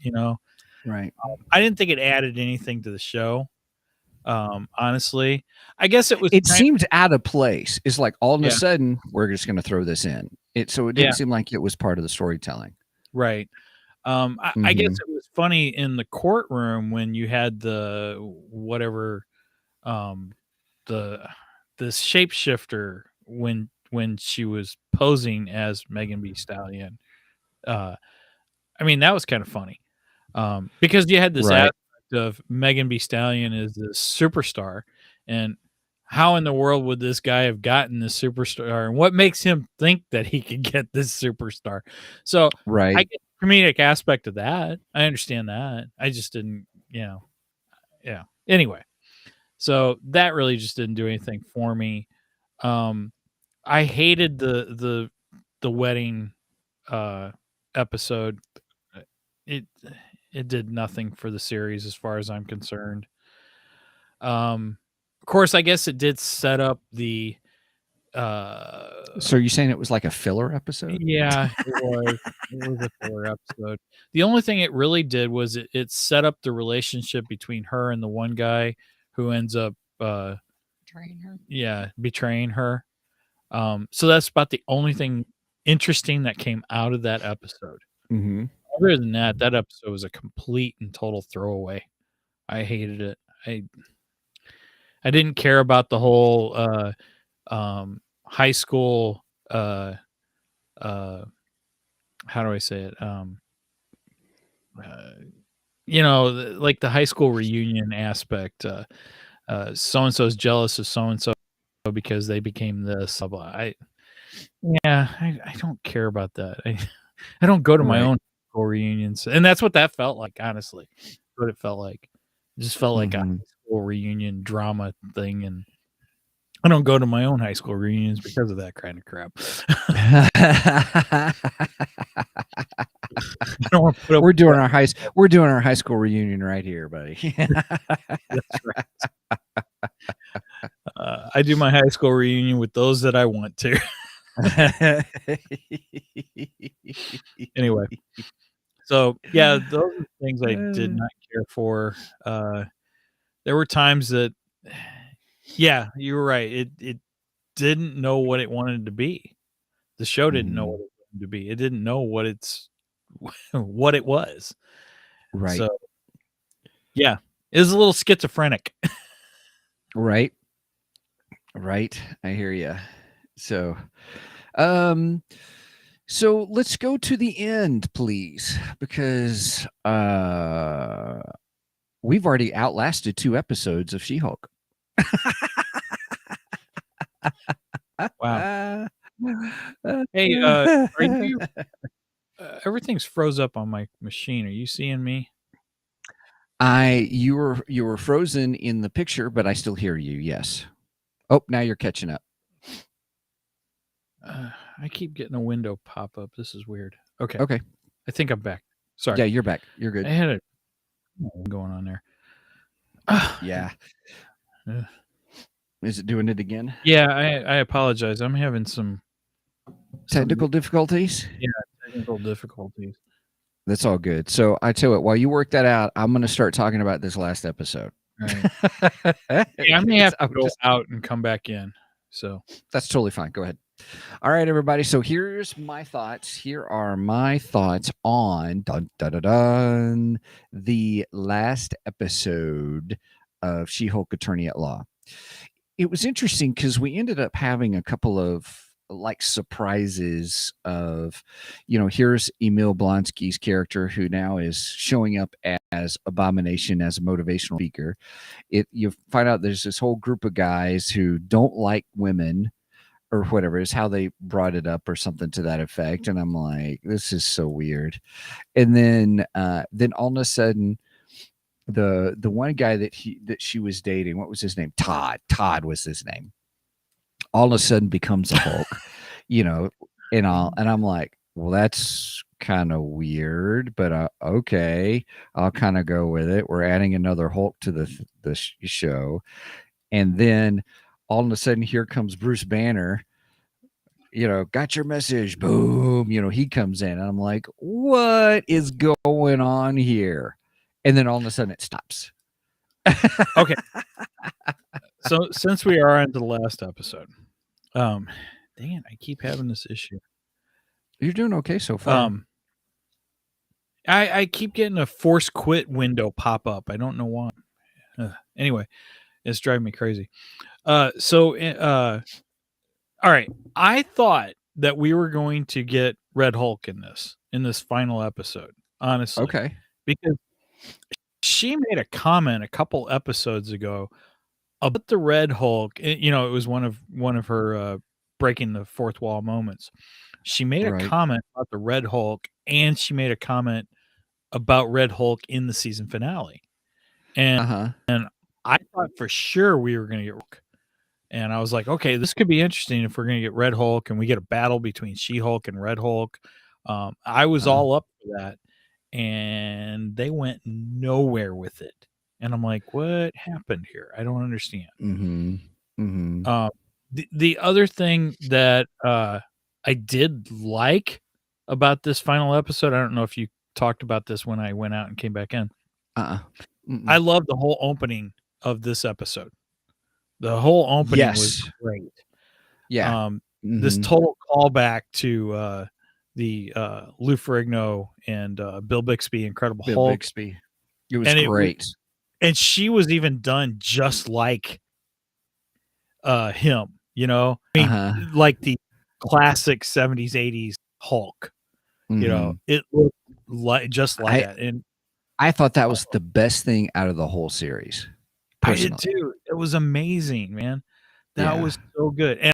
Right. I didn't think it added anything to the show. Honestly, I guess it seemed out of place. It's like all of a sudden we're just going to throw this in. So it didn't seem like it was part of the storytelling. Right. I guess it was funny in the courtroom when you had the whatever, the shapeshifter when she was posing as Megan B. Stallion. I mean, that was kind of funny, because you had this aspect of Megan B. Stallion is this superstar, and how in the world would this guy have gotten this superstar, and what makes him think that he could get this superstar? So I get the comedic aspect of that. I understand that. I just didn't, yeah. Anyway, so that really just didn't do anything for me. I hated the wedding episode. It did nothing for the series as far as I'm concerned. Of course, I guess it did set up the. So you're saying it was like a filler episode? Yeah, it was. It was a filler episode. The only thing it really did was it set up the relationship between her and the one guy who ends up betraying her. Yeah, betraying her. So that's about the only thing interesting that came out of that episode. Mm-hmm. Other than that, that episode was a complete and total throwaway. I hated it. I didn't care about the whole high school how do I say it? Like the high school reunion aspect. So and so's jealous of so and so because they became this. I don't care about that. I don't go to my own school reunions, and that's what that felt like. Honestly, what it felt like. It just felt like a high school reunion drama thing, and I don't go to my own high school reunions because of that kind of crap. We're doing our high school reunion right here, buddy. That's right. I do my high school reunion with those that I want to. Anyway, so yeah, those are things I did not care for. There were times that, yeah, you were right. It didn't know what it wanted to be. The show didn't know what it wanted to be. It didn't know what what it was. Right. So, yeah, it was a little schizophrenic. Right. Right. I hear you. So, um, so let's go to the end, please, because we've already outlasted 2 episodes of She-Hulk. Wow. Uh, Hey, are you everything's froze up on my machine. Are you seeing me? you were frozen in the picture, but I still hear you. Yes. Oh, now you're catching up. I keep getting a window pop up. This is weird. Okay. Okay. I think I'm back. Sorry. Yeah, you're back. You're I good. had a going on there. Yeah. Uh, Is it doing it again? Yeah, I apologize. I'm having some Technical difficulties? technical difficulties. That's all good. So I tell you what, while you work that out, I'm going to start talking about this last episode. Right. Yeah, I may have to I'm go just- out and come back in. So That's totally fine. Go ahead. All right, everybody. So here's my thoughts. Here are my thoughts on dun, dun, dun, dun, the last episode of She-Hulk Attorney at Law. It was interesting because we ended up having a couple of like surprises of, here's Emil Blonsky's character who now is showing up as Abomination as a motivational speaker. You find out there's this whole group of guys who don't like women or whatever is how they brought it up or something to that effect. And I'm like, this is so weird. And then all of a sudden, the one guy that she was dating, what was his name? Todd was his name. All of a sudden becomes a Hulk, and I'm like, well, that's kind of weird, but okay, I'll kind of go with it. We're adding another Hulk to the show, and then all of a sudden, here comes Bruce Banner. Got your message. Boom. He comes in, and I'm like, what is going on here? And then all of a sudden, it stops. okay. So since we are into the last episode, dang it, I keep having this issue. You're doing okay so far. I keep getting a force quit window pop up. I don't know why. Anyway, it's driving me crazy. All right. I thought that we were going to get Red Hulk in this final episode, honestly. Okay. Because she made a comment a couple episodes ago about the Red Hulk. It was one of her breaking the fourth wall moments. She made a comment about the Red Hulk, and she made a comment about Red Hulk in the season finale. And I thought for sure we were going to get Hulk. And I was like, okay, this could be interesting if we're going to get Red Hulk and we get a battle between She-Hulk and Red Hulk. I was all up for that. And they went nowhere with it. And I'm like, what happened here? I don't understand. The other thing that I did like about this final episode, I don't know if you talked about this when I went out and came back in. I love the whole opening of this episode. The whole opening was great. Yeah. This total callback to the Lou Ferrigno and Bill Bixby Incredible Hulk. Bixby. It was great. And she was even done just like him, like the classic 70s, 80s Hulk. It looked like just like that. And I thought that was the best thing out of the whole series. Personally. I did too. It was amazing, man. That was so good. And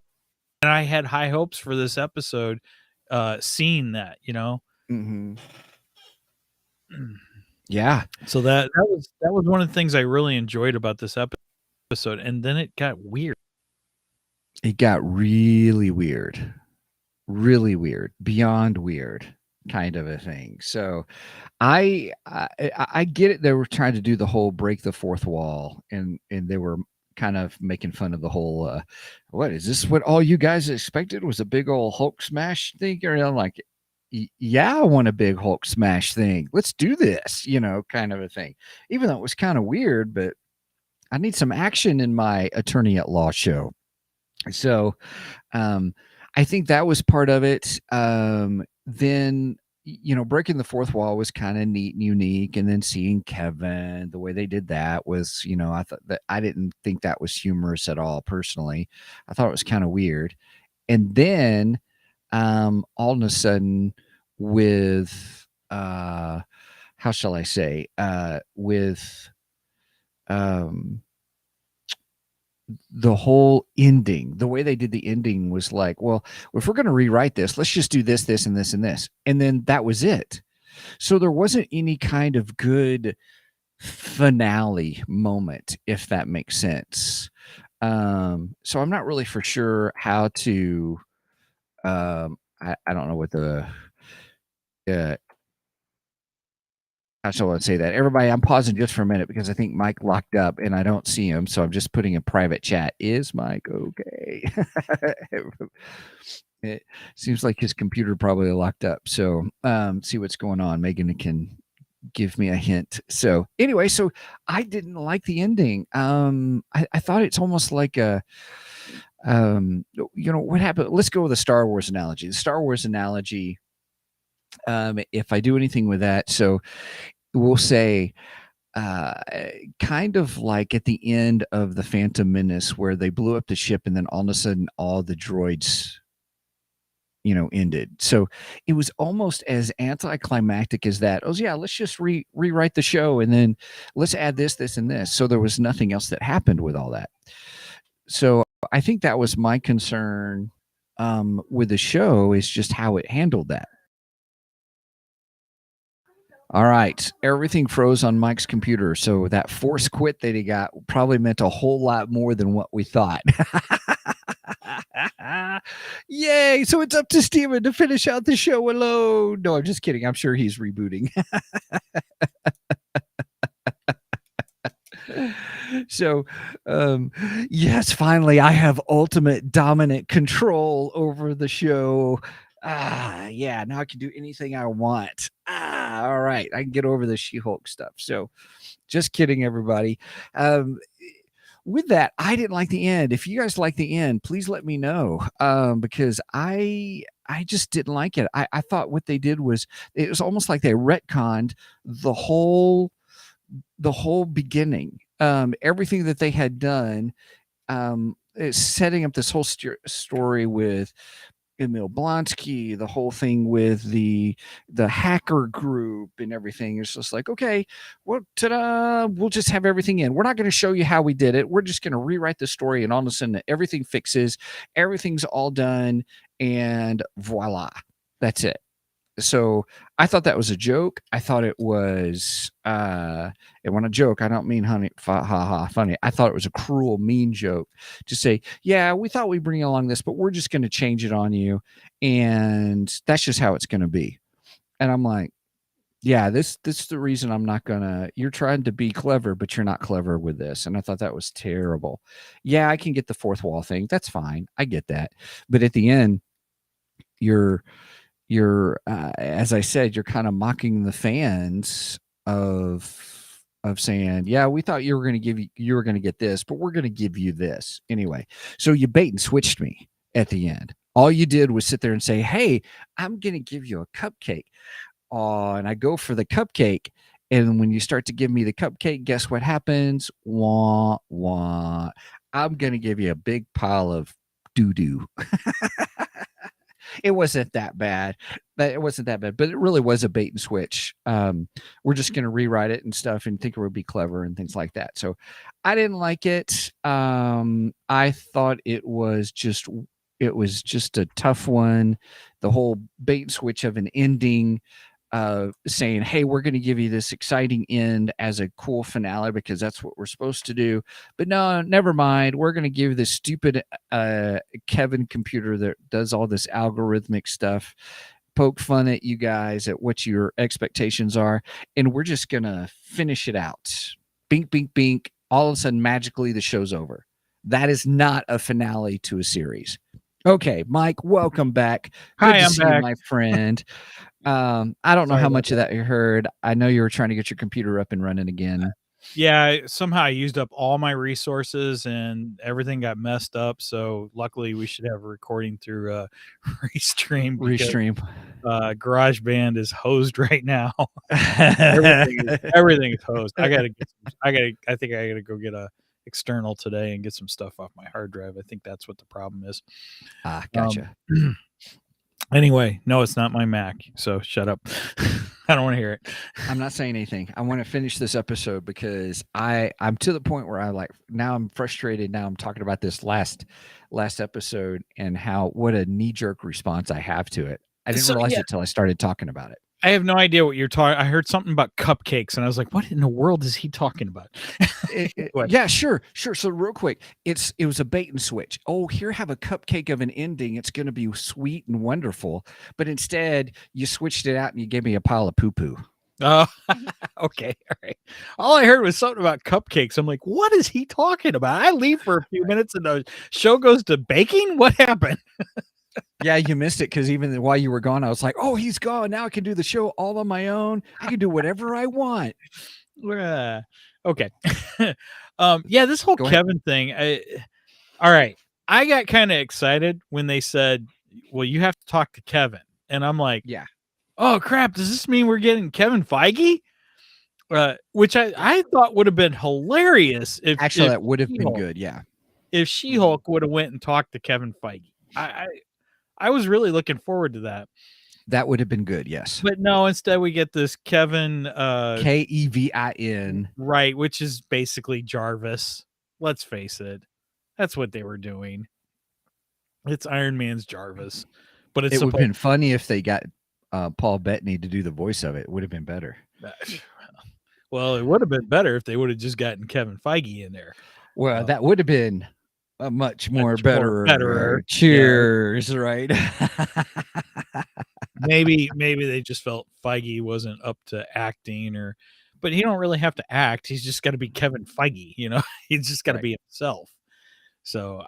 I had high hopes for this episode, seeing that, Yeah. So that was one of the things I really enjoyed about this episode. And then it got weird. It got really weird. Really weird. Beyond weird kind of a thing. So I get it. They were trying to do the whole break the fourth wall, and they were kind of making fun of the whole what is this, what all you guys expected was a big old Hulk smash thing? Or I'm like, yeah, I want a big Hulk smash thing. Let's do this, kind of a thing. Even though it was kind of weird, but I need some action in my Attorney at Law show. So I think that was part of it. Then, breaking the fourth wall was kind of neat and unique. And then seeing Kevin, the way they did that was, I thought that I didn't think that was humorous at all. Personally, I thought it was kind of weird. And then, all of a sudden, with how shall I say, with the whole ending, the way they did the ending was like, well, if we're going to rewrite this, let's just do this, this, and this, and this. And then that was it. So there wasn't any kind of good finale moment, if that makes sense. So I'm not really for sure how to, I don't know what the, how shall I say that? Everybody, I'm pausing just for a minute because I think Mike locked up and I don't see him. So I'm just putting a private chat. Is Mike okay? It seems like his computer probably locked up. So see what's going on. Megan can give me a hint. So anyway, so I didn't like the ending. I thought it's almost like a, what happened? Let's go with the Star Wars analogy. The Star Wars analogy, if I do anything with that, so we'll say kind of like at the end of the Phantom Menace where they blew up the ship and then all of a sudden all the droids ended. So it was almost as anticlimactic as that. Oh yeah, let's just rewrite the show and then let's add this, this, and this. So there was nothing else that happened with all that. So I think that was my concern with the show, is just how it handled that. All right, everything froze on Mike's computer. So that force quit that he got probably meant a whole lot more than what we thought. Yay! So it's up to Steven to finish out the show alone. No, I'm just kidding. I'm sure he's rebooting. So, yes, finally, I have ultimate dominant control over the show. Yeah, now I can do anything I want. All right, I can get over the She-Hulk stuff. So, just kidding, everybody. With that, I didn't like the end. If you guys like the end, please let me know, because I just didn't like it. I thought what they did was, it was almost like they retconned the whole beginning. Everything that they had done, is setting up this whole story with Emil Blonsky, the whole thing with the hacker group and everything. It's just like, okay, well, ta-da, we'll just have everything in. We're not going to show you how we did it. We're just going to rewrite the story, and all of a sudden everything fixes, everything's all done, and voila, that's it. So I thought that was a joke. I thought it was, and when I joke, I don't mean funny. I thought it was a cruel, mean joke to say, yeah, we thought we'd bring along this, but we're just going to change it on you. And that's just how it's going to be. And I'm like, yeah, this is the reason I'm not going to, you're trying to be clever, but you're not clever with this. And I thought that was terrible. Yeah, I can get the fourth wall thing. That's fine. I get that. But at the end, you're as I said, you're kind of mocking the fans of saying, yeah, we thought you were going to get this, but we're going to give you this anyway. So you bait and switched me at the end. All you did was sit there and say, hey, I'm going to give you a cupcake. And I go for the cupcake. And when you start to give me the cupcake, guess what happens? Wah, wah. I'm going to give you a big pile of doo-doo. It wasn't that bad. But it really was a bait and switch. We're just going to rewrite it and stuff and think it would be clever and things like that. So I didn't like it. I thought it was just a tough one. The whole bait and switch of an ending, saying, hey, we're going to give you this exciting end as a cool finale because that's what we're supposed to do. But no, never mind. We're going to give this stupid Kevin computer that does all this algorithmic stuff, poke fun at you guys at what your expectations are, and we're just going to finish it out. Bink, bink, bink. All of a sudden, magically, the show's over. That is not a finale to a series. Okay, Mike, welcome back. Good Hi, to I'm see back. you, my friend. I don't know Sorry how about much of that you heard. I know you were trying to get your computer up and running again. Yeah, somehow I used up all my resources and everything got messed up. So luckily, we should have a recording through Restream because Restream. GarageBand is hosed right now. Ah, Everything is hosed. I think I gotta go get a external today and get some stuff off my hard drive. I think that's what the problem is. gotcha. Anyway, no, it's not my Mac. So shut up. I don't want to hear it. I'm not saying anything. I want to finish this episode because I'm to the point where now I'm frustrated. Now I'm talking about this last episode and what a knee jerk response I have to it. I didn't realize it till I started talking about it. I have no idea what you're talking. I heard something about cupcakes, and I was like, "What in the world is he talking about?" Yeah, sure. So real quick, it was a bait and switch. Oh, here, have a cupcake of an ending. It's going to be sweet and wonderful, but instead you switched it out and you gave me a pile of poo poo. Oh, okay, all right. All I heard was something about cupcakes. I'm like, "What is he talking about?" I leave for a few minutes, and the show goes to baking. What happened? Yeah, you missed it because even while you were gone, I was like, "Oh, he's gone. Now I can do the show all on my own. I can do whatever I want." Okay. Yeah, this whole Kevin thing. All right. I got kind of excited when they said, "Well, you have to talk to Kevin," and I'm like, "Yeah. Oh crap! Does this mean we're getting Kevin Feige?" Which I thought would have been hilarious if that would have been good. Yeah, if She-Hulk would have went and talked to Kevin Feige. I was really looking forward to that. That would have been good, yes. But no, instead we get this Kevin Kevin, right, which is basically Jarvis. Let's face it, that's what they were doing. It's Iron Man's Jarvis, but it would have been funny if they got Paul Bettany to do the voice of it. It would have been better. Well, it would have been better if they would have just gotten Kevin Feige in there. Well, that would have been a much better. Cheers, yeah. Right? maybe they just felt Feige wasn't up to acting, but he don't really have to act. He's just got to be Kevin Feige, He's just got to be himself. So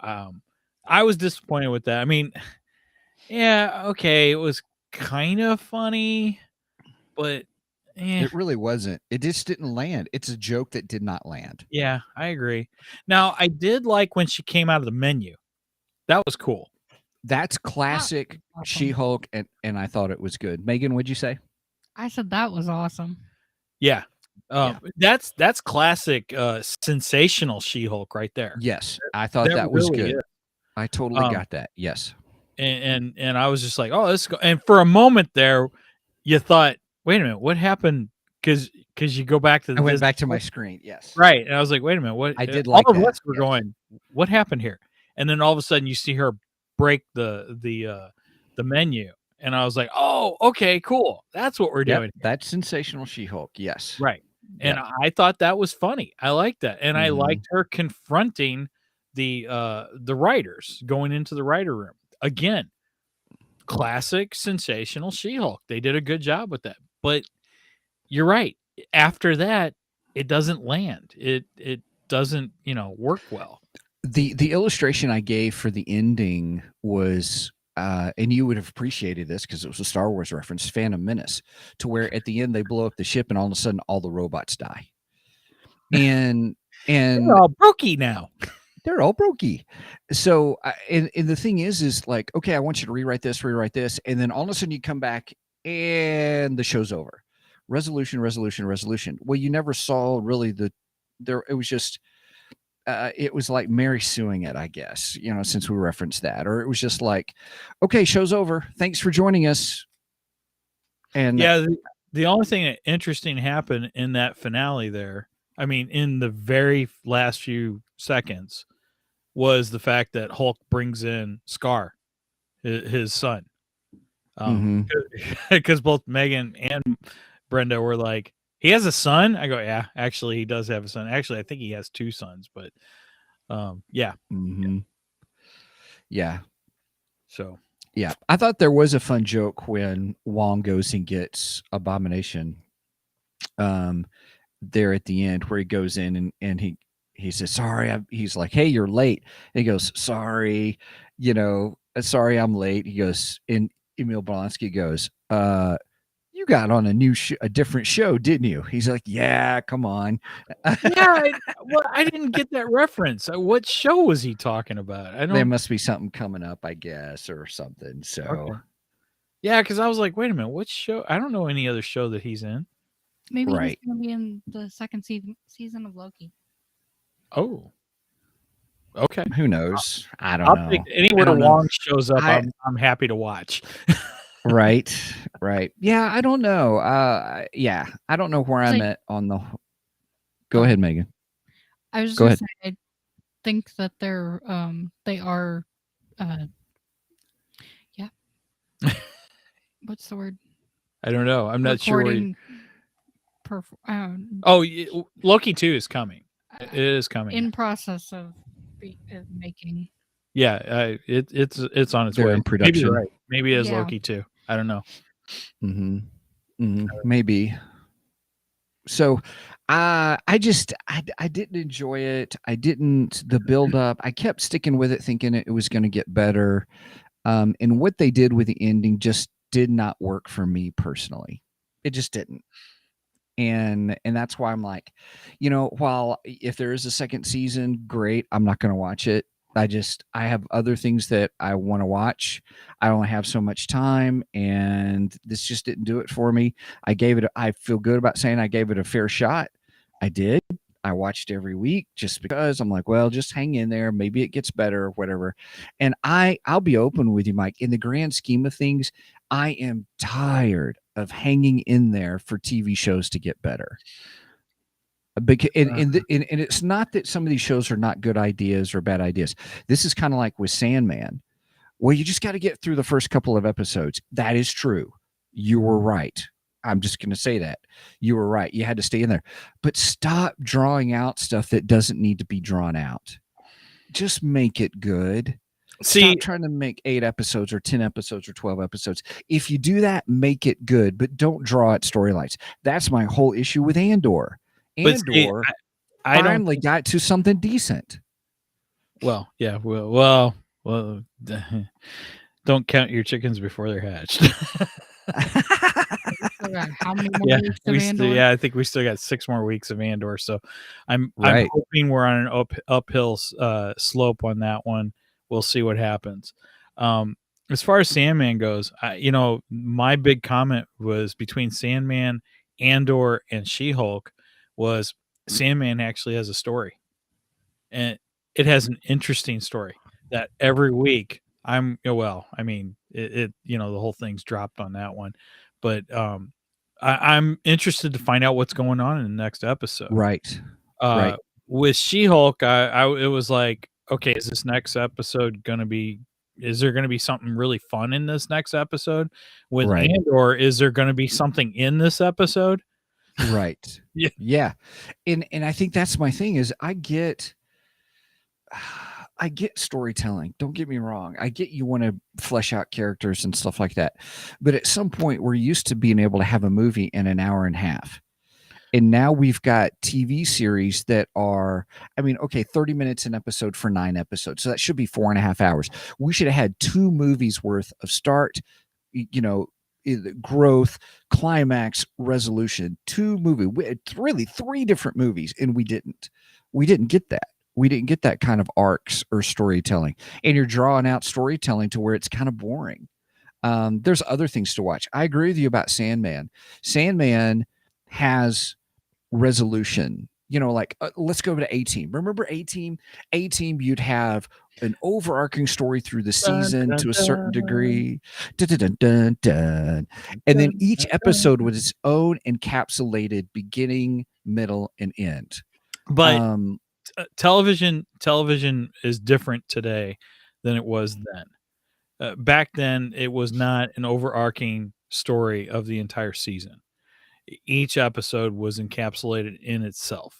I was disappointed with that. I mean, yeah, okay, it was kind of funny, but it really wasn't. It just didn't land. It's a joke that did not land. Yeah, I agree. Now, I did like when she came out of the menu. That was cool. That's classic awesome. She-Hulk, and I thought it was good. Megan, what'd you say? I said that was awesome. Yeah. That's classic sensational She-Hulk right there. Yes, I thought that was really good. Is. I totally got that. Yes. And I was just like, oh, let's go. And for a moment there, you thought, wait a minute, what happened? Because you go back to I went back to my screen. Yes. Right. And I was like, wait a minute, what? I did like all that. of us were going, what happened here? And then all of a sudden you see her break the menu. And I was like, oh, okay, cool. That's what we're doing. That's sensational She-Hulk. Yes. Right. And I thought that was funny. I liked that. And I liked her confronting the writers, going into the writer room. Again, classic sensational She-Hulk. They did a good job with that. But you're right. After that, it doesn't land. It doesn't, work well. The illustration I gave for the ending was and you would have appreciated this because it was a Star Wars reference, Phantom Menace, to where at the end they blow up the ship and all of a sudden all the robots die. And they're all brokey now. They're all brokey. So and the thing is like, okay, I want you to rewrite this, and then all of a sudden you come back and the show's over. Resolution. Well, you never saw really it was just it was like Mary suing it, I guess, since we referenced that, or it was just like, okay, show's over. Thanks for joining us. And yeah, the only thing that interesting happened in that finale there, I mean, in the very last few seconds, was the fact that Hulk brings in Scar, his son. Because both Megan and Brenda were like, he has a son? I go, yeah, actually, he does have a son. Actually, I think he has two sons, but yeah. Mm-hmm. Yeah. So. Yeah. I thought there was a fun joke when Wong goes and gets Abomination there at the end where he goes in and he says, sorry. He's like, hey, you're late. And he goes, sorry, sorry I'm late. He goes, and Emil Blonsky goes, you got on a different show, didn't you? He's like, yeah, come on. Yeah, I didn't get that reference. What show was he talking about? I There don't. must be something coming up, I guess, or something. So, Okay. Yeah, because I was like, wait a minute, what show? I don't know any other show that he's in. Maybe Right. he's going to be in the second season of Loki. Oh, okay. Who knows? I don't I'll know. take anywhere I don't know. Wong shows up. I- I'm happy to watch. Right. Yeah, I don't know. Yeah, I don't know where I'm Like- at on the. Go ahead, Megan. I was just Go going ahead. to say, I think that they are, yeah. What's the word? I don't know. I'm not sure. Loki 2 is coming. It is coming. In process of making. Yeah, it's on its They're way. in production. Maybe you're right. Maybe it is Yeah. Loki 2. I don't know. Maybe. So, I didn't enjoy it. I didn't the build up. I kept sticking with it, thinking it was going to get better. And what they did with the ending just did not work for me personally. It just didn't. And that's why I'm like, while if there is a second season, great. I'm not going to watch it. I have other things that I want to watch. I only have so much time, and this just didn't do it for me. I feel good about saying I gave it a fair shot. I did. I watched every week just because I'm like, well, just hang in there. Maybe it gets better or whatever. And I'll be open with you, Mike. In the grand scheme of things, I am tired of hanging in there for TV shows to get better. Because and it's not that some of these shows are not good ideas or bad ideas. This is kind of like with Sandman. Well, you just got to get through the first couple of episodes. That is true. You were right. I'm just going to say that. You were right. You had to stay in there. But stop drawing out stuff that doesn't need to be drawn out. Just make it good. Stop trying to make 8 episodes or 10 episodes or 12 episodes. If you do that, make it good, but don't draw out storylines. That's my whole issue with Andor. Andor finally got to something decent. Well, yeah. Well. Don't count your chickens before they're hatched. How many more weeks of Andor? I think we still got 6 more weeks of Andor. So I'm hoping we're on an uphill slope on that one. We'll see what happens. As far as Sandman goes, my big comment was between Sandman, Andor, and She-Hulk was Sandman actually has a story, and it has an interesting story that every week the whole thing's dropped on that one, but I'm interested to find out what's going on in the next episode. Right. With She-Hulk, it was like, okay, is this next episode is there going to be something really fun in this next episode? With Andor, is there going to be something in this episode? Right. Yeah. And I think that's my thing is I get storytelling. Don't get me wrong. I get you want to flesh out characters and stuff like that. But at some point, we're used to being able to have a movie in an hour and a half. And now we've got TV series that are, 30 minutes an episode for 9 episodes. So that should be 4.5 hours. We should have had 2 movies worth of start, growth, climax, resolution. 2 movies, really 3 different movies. And we didn't get that. We didn't get that kind of arcs or storytelling. And you're drawing out storytelling to where it's kind of boring. There's other things to watch. I agree with you about Sandman. Sandman has resolution. Let's go to A-Team. Remember A-Team? A-Team, you'd have an overarching story through the season to a certain degree. Dun, dun, dun. And then each episode was its own encapsulated beginning, middle, and end. But television is different today than it was then. Back then, it was not an overarching story of the entire season. Each episode was encapsulated in itself.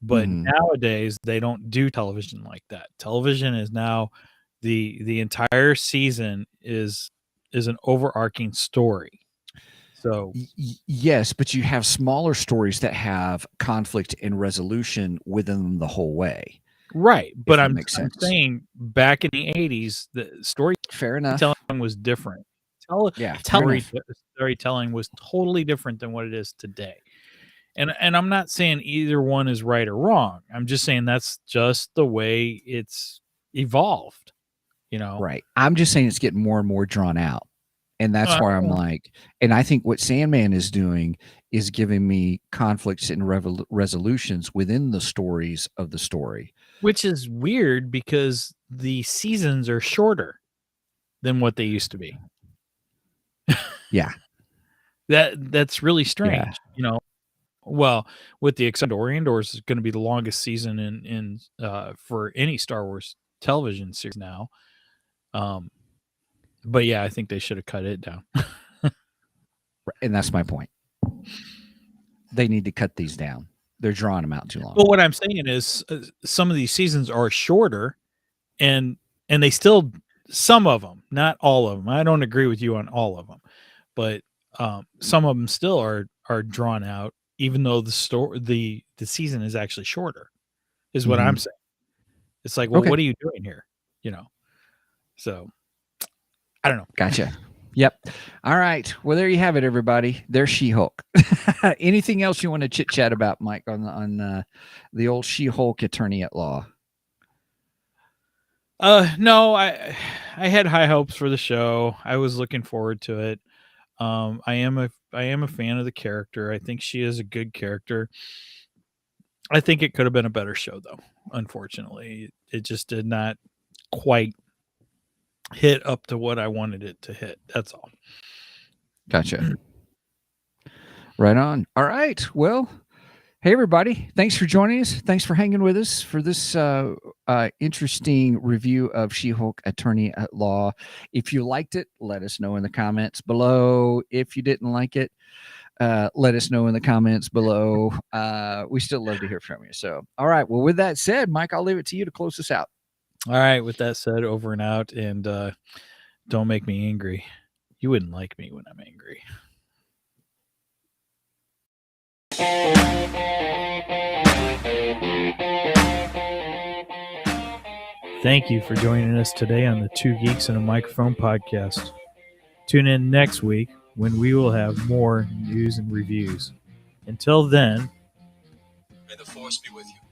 But nowadays, they don't do television like that. Television is now the entire season is an overarching story. So yes, but you have smaller stories that have conflict and resolution within them the whole way. Right, but I'm saying back in the 80s, the story fair enough telling was different. storytelling was totally different than what it is today. And I'm not saying either one is right or wrong. I'm just saying that's just the way it's evolved, you know. Right. I'm just saying it's getting more and more drawn out. And that's where I'm like, and I think what Sandman is doing is giving me conflicts and resolutions within the stories of the story. Which is weird because the seasons are shorter than what they used to be. Yeah. That's really strange, Yeah. you know. Well, with the exception of Andor is going to be the longest season in for any Star Wars television series now. But yeah, I think they should have cut it down. And that's my point. They need to cut these down. They're drawing them out too long. Well, what I'm saying is some of these seasons are shorter, and they still, some of them, not all of them. I don't agree with you on all of them, but some of them still are drawn out, even though the season is actually shorter. Is what I'm saying. It's like, well, what are you doing here? You know. So I don't know. Gotcha. Yep. All right. Well, there you have it, everybody. There's She-Hulk. Anything else you want to chit chat about, Mike, on the old She-Hulk attorney at law? No, I had high hopes for the show. I was looking forward to it. I am a fan of the character. I think she is a good character. I think it could have been a better show, though. Unfortunately, it just did not quite hit up to what I wanted it to hit. That's all. Gotcha. Right on. All right. Well, hey, everybody. Thanks for joining us. Thanks for hanging with us for this interesting review of She-Hulk Attorney at Law. If you liked it, let us know in the comments below. If you didn't like it, let us know in the comments below. We still love to hear from you. So, all right. Well, with that said, Mike, I'll leave it to you to close us out. All right. With that said, over and out. And don't make me angry. You wouldn't like me when I'm angry. Thank you for joining us today on the Two Geeks and a Microphone podcast. Tune in next week when we will have more news and reviews. Until then, may the force be with you.